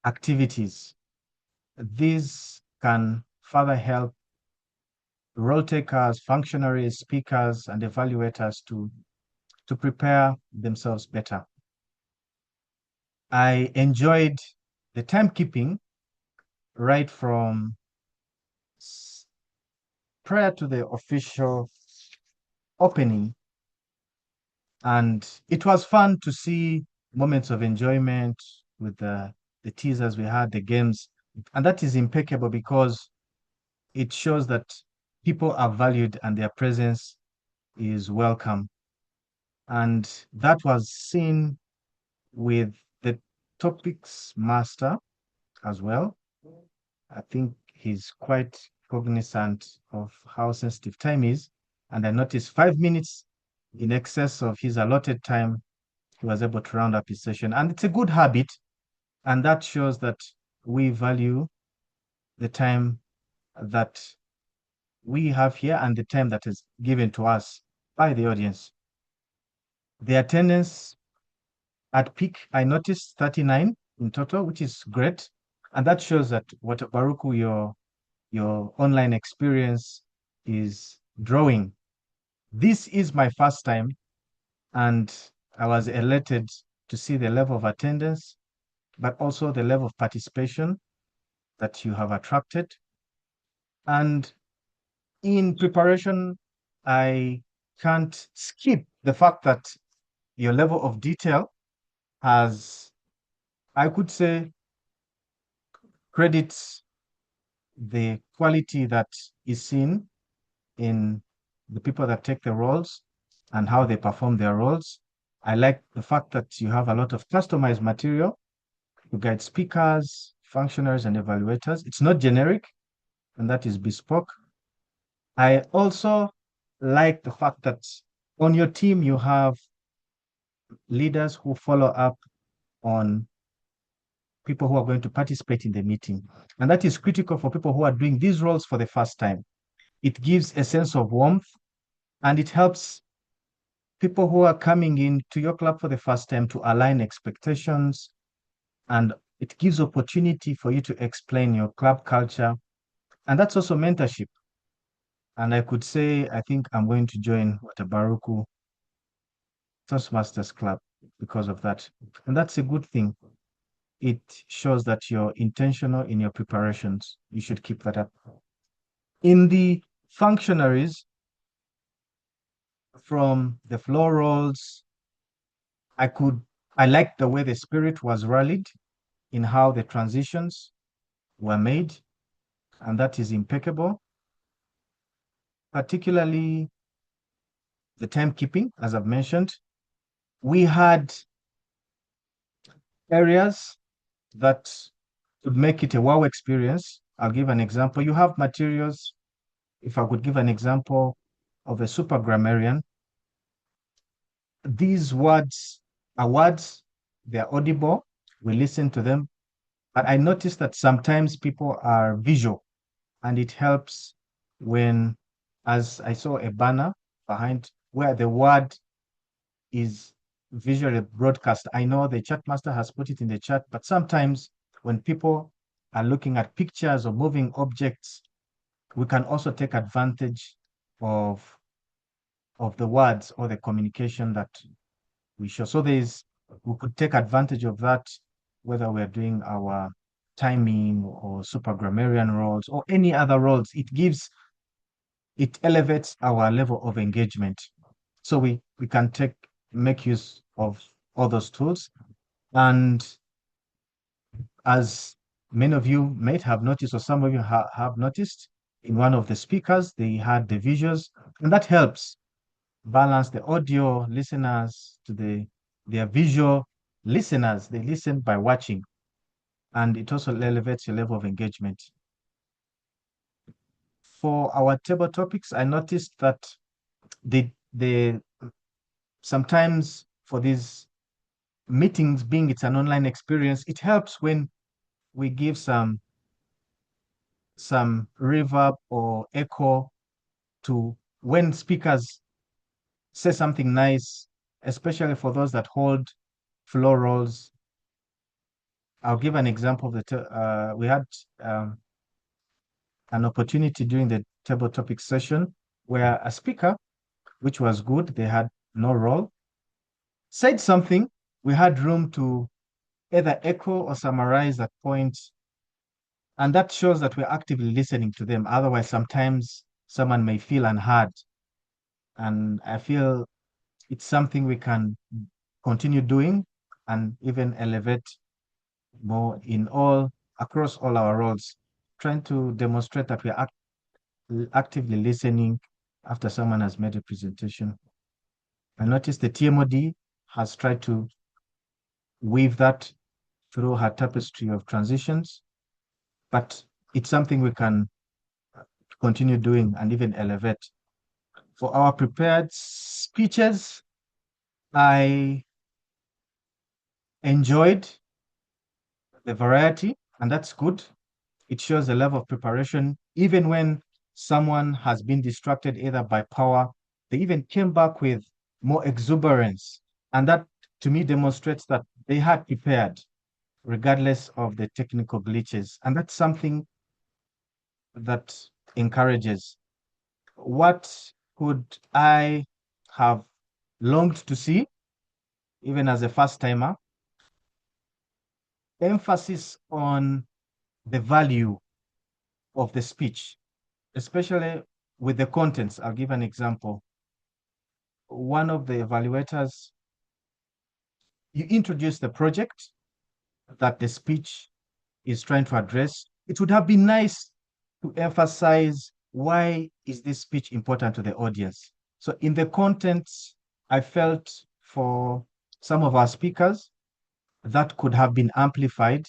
activities. These can further help role takers, functionaries, speakers, and evaluators to prepare themselves better. I enjoyed the timekeeping right from prior to the official opening. And it was fun to see moments of enjoyment with the teasers we had, the games. And that is impeccable because it shows that people are valued and their presence is welcome. And that was seen with the topics master as well. I think he's quite cognizant of how sensitive time is. And I noticed 5 minutes in excess of his allotted time, he was able to round up his session. And it's a good habit. And that shows that we value the time that we have here and the time that is given to us by the audience. The attendance at peak, I noticed 39 in total, which is great. And that shows that Watabaruku, your online experience is growing. This is my first time, and I was elated to see the level of attendance, but also the level of participation that you have attracted. And in preparation, I can't skip the fact that your level of detail has, I could say, credits the quality that is seen in the people that take the roles and how they perform their roles. I like the fact that you have a lot of customized material to guide speakers, functionaries, and evaluators. It's not generic, and that is bespoke. I also like the fact that on your team, you have leaders who follow up on people who are going to participate in the meeting. And that is critical for people who are doing these roles for the first time. It gives a sense of warmth, and it helps people who are coming in to your club for the first time to align expectations, and it gives opportunity for you to explain your club culture. And that's also mentorship. And I could say, I think I'm going to join Watabaruku Toastmasters Club because of that. And that's a good thing. It shows that you're intentional in your preparations. You should keep that up. In the functionaries, from the floor roles, I liked the way the spirit was rallied in how the transitions were made, and that is impeccable. Particularly the timekeeping, as I've mentioned. We had areas that would make it a wow experience. I'll give an example. You have materials. If I could give an example of a super grammarian, these words are words, they're audible, we listen to them, but I noticed that sometimes people are visual, and it helps when, as I saw a banner behind where the word is visually broadcast. I know the chat master has put it in the chat, but sometimes when people are looking at pictures or moving objects, we can also take advantage of the words or the communication that we show. So we could take advantage of that, whether we're doing our timing or super grammarian roles or any other roles. It elevates our level of engagement. So we can make use of all those tools. And as many of you might have noticed, or some of you have noticed, in one of the speakers, they had the visuals, and that helps balance the audio listeners to their visual listeners. They listen by watching, and it also elevates your level of engagement. For our table topics, I noticed that sometimes for these meetings, being it's an online experience, it helps when we give some reverb or echo to when speakers say something nice, especially for those that hold floor roles. I'll give an example of we had an opportunity during the table topic session where a speaker, which was good, they had no role, said something. We had room to either echo or summarize that point. And that shows that we're actively listening to them. Otherwise, sometimes someone may feel unheard. And I feel it's something we can continue doing and even elevate more across all our roles, trying to demonstrate that we're actively listening after someone has made a presentation. I noticed the TMOD has tried to weave that through her tapestry of transitions, but it's something we can continue doing and even elevate. For our prepared speeches, I enjoyed the variety, and that's good. It shows a level of preparation. Even when someone has been distracted either by power, they even came back with more exuberance. And that, to me, demonstrates that they had prepared, regardless of the technical glitches. And that's something that encourages. What could I have longed to see, even as a first-timer? Emphasis on the value of the speech, especially with the contents. I'll give an example. One of the evaluators, you introduce the project that the speech is trying to address. It would have been nice to emphasize why is this speech important to the audience. So in the contents, I felt for some of our speakers, that could have been amplified.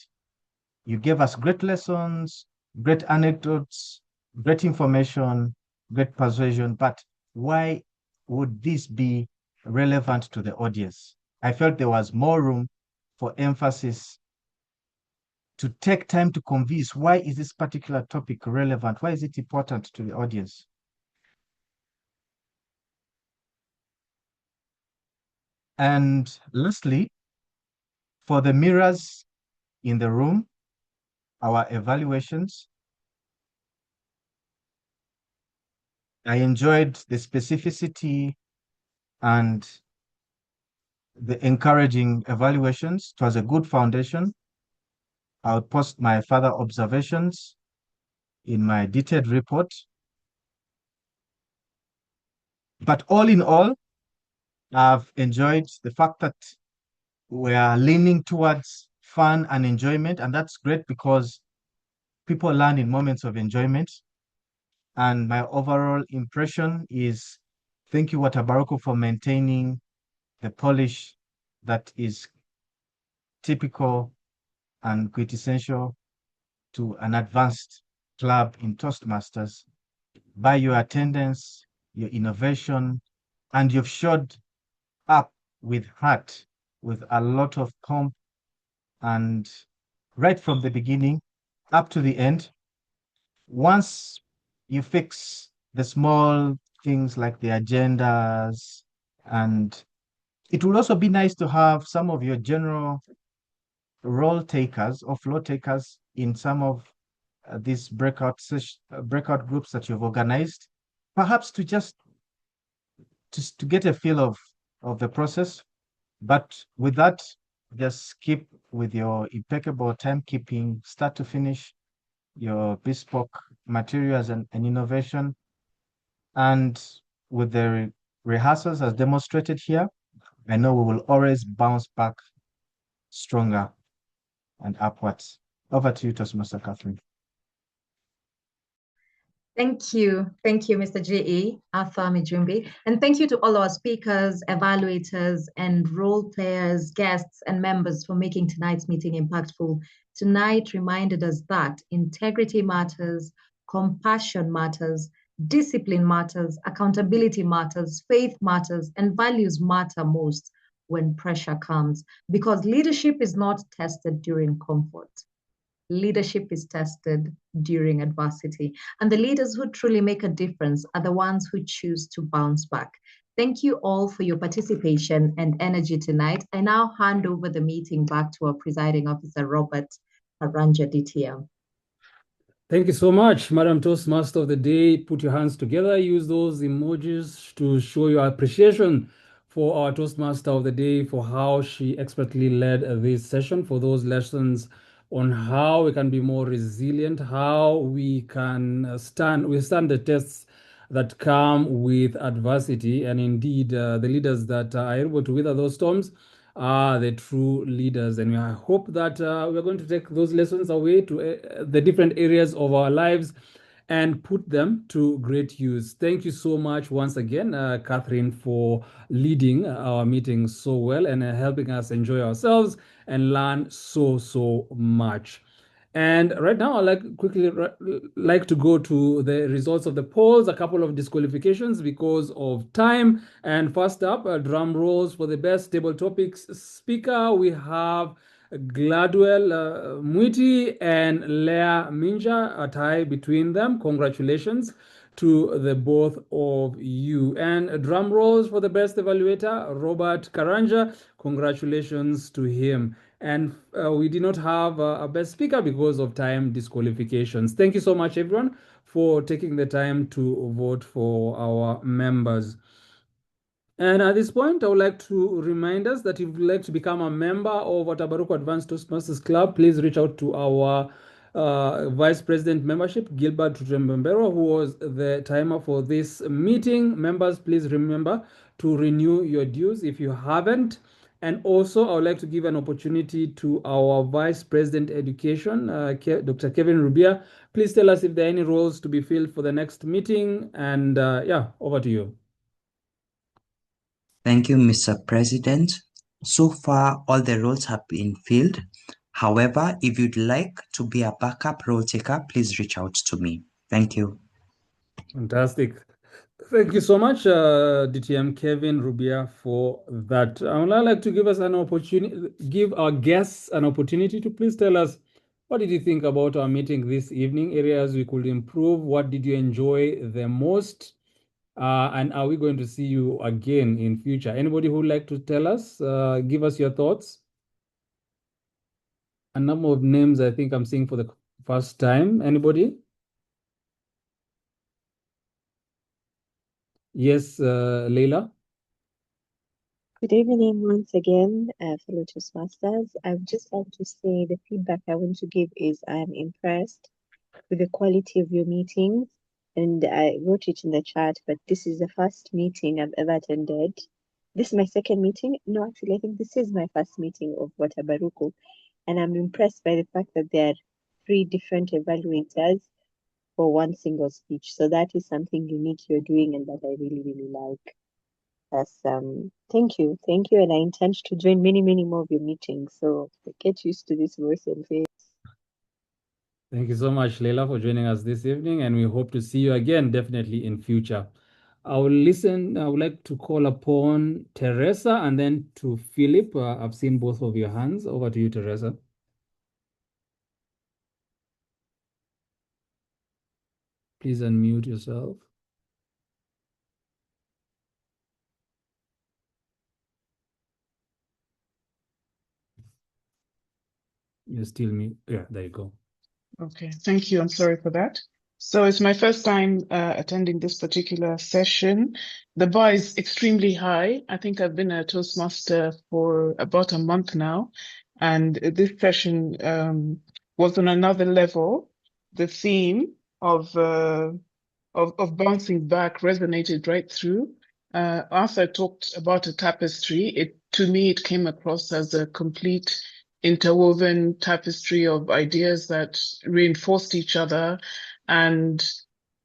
You gave us great lessons, great anecdotes, great information, great persuasion, but why would this be relevant to the audience? I felt there was more room for emphasis to take time to convince why is this particular topic relevant? Why is it important to the audience? And lastly, for the mirrors in the room, our evaluations, I enjoyed the specificity and the encouraging evaluations. It was a good foundation. I'll post my further observations in my detailed report. But all in all, I've enjoyed the fact that we are leaning towards fun and enjoyment, and that's great because people learn in moments of enjoyment. And my overall impression is thank you, Watabaruku, for maintaining the polish that is typical and quintessential to an advanced club in Toastmasters. By your attendance, your innovation, and you've showed up with heart, with a lot of pomp, and right from the beginning up to the end. Once you fix the small things like the agendas, and it would also be nice to have some of your general role takers or flow takers in some of these breakout groups that you've organized, perhaps to just to get a feel of the process. But with that, just keep with your impeccable timekeeping, start to finish, your bespoke materials and innovation. And with the rehearsals as demonstrated here, I know we will always bounce back stronger and upwards. Over to you, Toastmaster Catherine. Thank you. Thank you, Mr. J.E. Arthur Mijumbi. And thank you to all our speakers, evaluators, and role players, guests, and members for making tonight's meeting impactful. Tonight reminded us that integrity matters, compassion matters, discipline matters, accountability matters, faith matters, and values matter most when pressure comes, because leadership is not tested during comfort. Leadership is tested during adversity, and the leaders who truly make a difference are the ones who choose to bounce back. Thank you all for your participation and energy tonight. I now hand over the meeting back to our presiding officer, Robert Karanja, DTM. Thank you so much, Madam Toastmaster of the Day. Put your hands together, use those emojis to show your appreciation for our Toastmaster of the Day for how she expertly led this session, for those lessons on how we can be more resilient, how we can withstand the tests that come with adversity. And indeed, the leaders that are able to weather those storms are the true leaders. And I hope that we're going to take those lessons away to the different areas of our lives and put them to great use. Thank you so much once again, Catherine, for leading our meeting so well and helping us enjoy ourselves and learn so much. And right now, I'd quickly like to go to the results of the polls, a couple of disqualifications because of time. And first up, drum rolls for the best table topics speaker. We have Gladwell Mwiti and Leah Minja, a tie between them. Congratulations to the both of you. And drum rolls for the best evaluator, Robert Karanja. Congratulations to him. And we did not have a best speaker because of time disqualifications. Thank you so much, everyone, for taking the time to vote for our members. And at this point, I would like to remind us that if you'd like to become a member of Watabaruku Advanced Toastmasters Club, please reach out to our Vice President Membership, Gilbert Tutembembero, who was the timer for this meeting. Members, please remember to renew your dues if you haven't. And also, I would like to give an opportunity to our Vice President Education, Dr. Kevin Rubia. Please tell us if there are any roles to be filled for the next meeting. And yeah, over to you. Thank you, Mr. President. So far, all the roles have been filled. However, if you'd like to be a backup role taker, please reach out to me. Thank you. Fantastic. Thank you so much, DTM Kevin Rubia, for that. I would like to give us an opportunity, give our guests an opportunity to please tell us what did you think about our meeting this evening, areas we could improve, what did you enjoy the most, and are we going to see you again in future? Anybody who would like to tell us, give us your thoughts? A number of names I think I'm seeing for the first time. Anybody? Yes, Leila? Good evening once again, fellow Toastmasters. I would just like to say the feedback I want to give is I'm impressed with the quality of your meetings. And I wrote it in the chat, but this is the first meeting I've ever attended. This is my second meeting. No, actually, I think this is my first meeting of Watabaruku. And I'm impressed by the fact that there are 3 different evaluators for one single speech. So that is something unique you're doing and that I really like. Yes, thank you, and I intend to join many more of your meetings. So get used to this voice and face. Thank you so much, Leila, for joining us this evening, and we hope to see you again, definitely in future. I would like to call upon Teresa and then to Philip. I've seen both of your hands. Over to you, Teresa. Please unmute yourself. You're still mute. Yeah, there you go. Okay, thank you. I'm sorry for that. So it's my first time attending this particular session. The bar is extremely high. I think I've been a Toastmaster for about a month now, and this session was on another level. The theme of bouncing back resonated right through. Arthur talked about a tapestry. To me, it came across as a complete interwoven tapestry of ideas that reinforced each other, and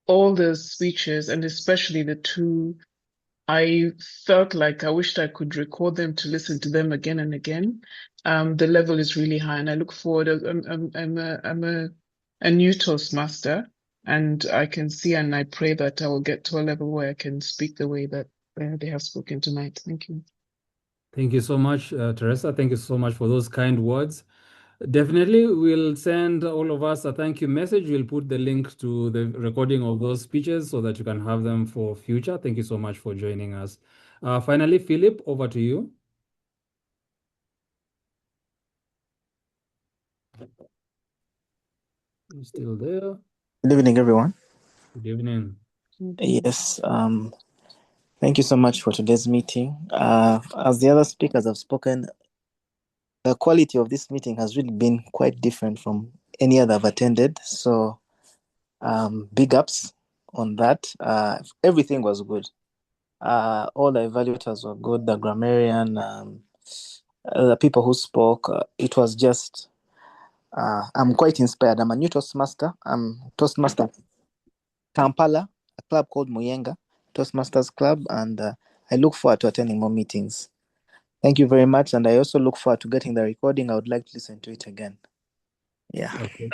all the speeches, and especially the 2, I felt like I wished I could record them to listen to them again and again. The level is really high, and I look forward. I'm a new Toastmaster, and I can see and I pray that I will get to a level where I can speak the way that they have spoken tonight. Thank you. Thank you so much, Teresa. Thank you so much for those kind words. Definitely, we'll send all of us a thank you message. We'll put the link to the recording of those speeches so that you can have them for future. Thank you so much for joining us. Finally, Philip, over to you. You're still there? Good evening, everyone. Good evening. Yes, thank you so much for today's meeting. As the other speakers have spoken, the quality of this meeting has really been quite different from any other I've attended. So, big ups on that. Everything was good. All the evaluators were good. The grammarian, the people who spoke, it was just. I'm quite inspired. I'm a new Toastmaster. I'm Toastmaster Kampala, a club called Muwanga, Toastmasters Club, and I look forward to attending more meetings. Thank you very much, and I also look forward to getting the recording. I would like to listen to it again. Yeah. Okay.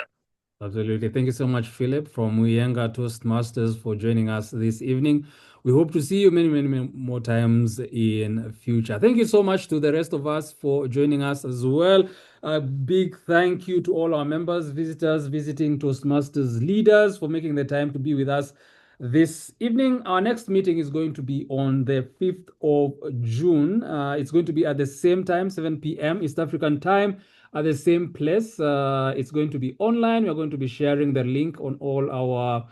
Absolutely. Thank you so much, Philip from Muwanga Toastmasters, for joining us this evening. We hope to see you many more times in future. Thank you so much to the rest of us for joining us as well. A big thank you to all our members, visitors, visiting Toastmasters leaders for making the time to be with us this evening. Our next meeting is going to be on the 5th of June. It's going to be at the same time, 7 p.m. East African time, at the same place. It's going to be online. We're going to be sharing the link on all our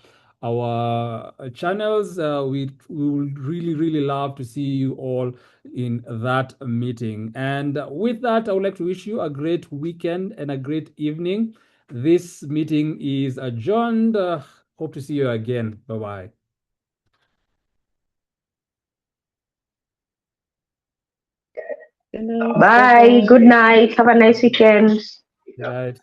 channels. We would really love to see you all in that meeting. And with that, I would like to wish you a great weekend and a great evening. This meeting is adjourned. Hope to see you again. Bye-bye. Bye. Good night. Have a nice weekend. Good night.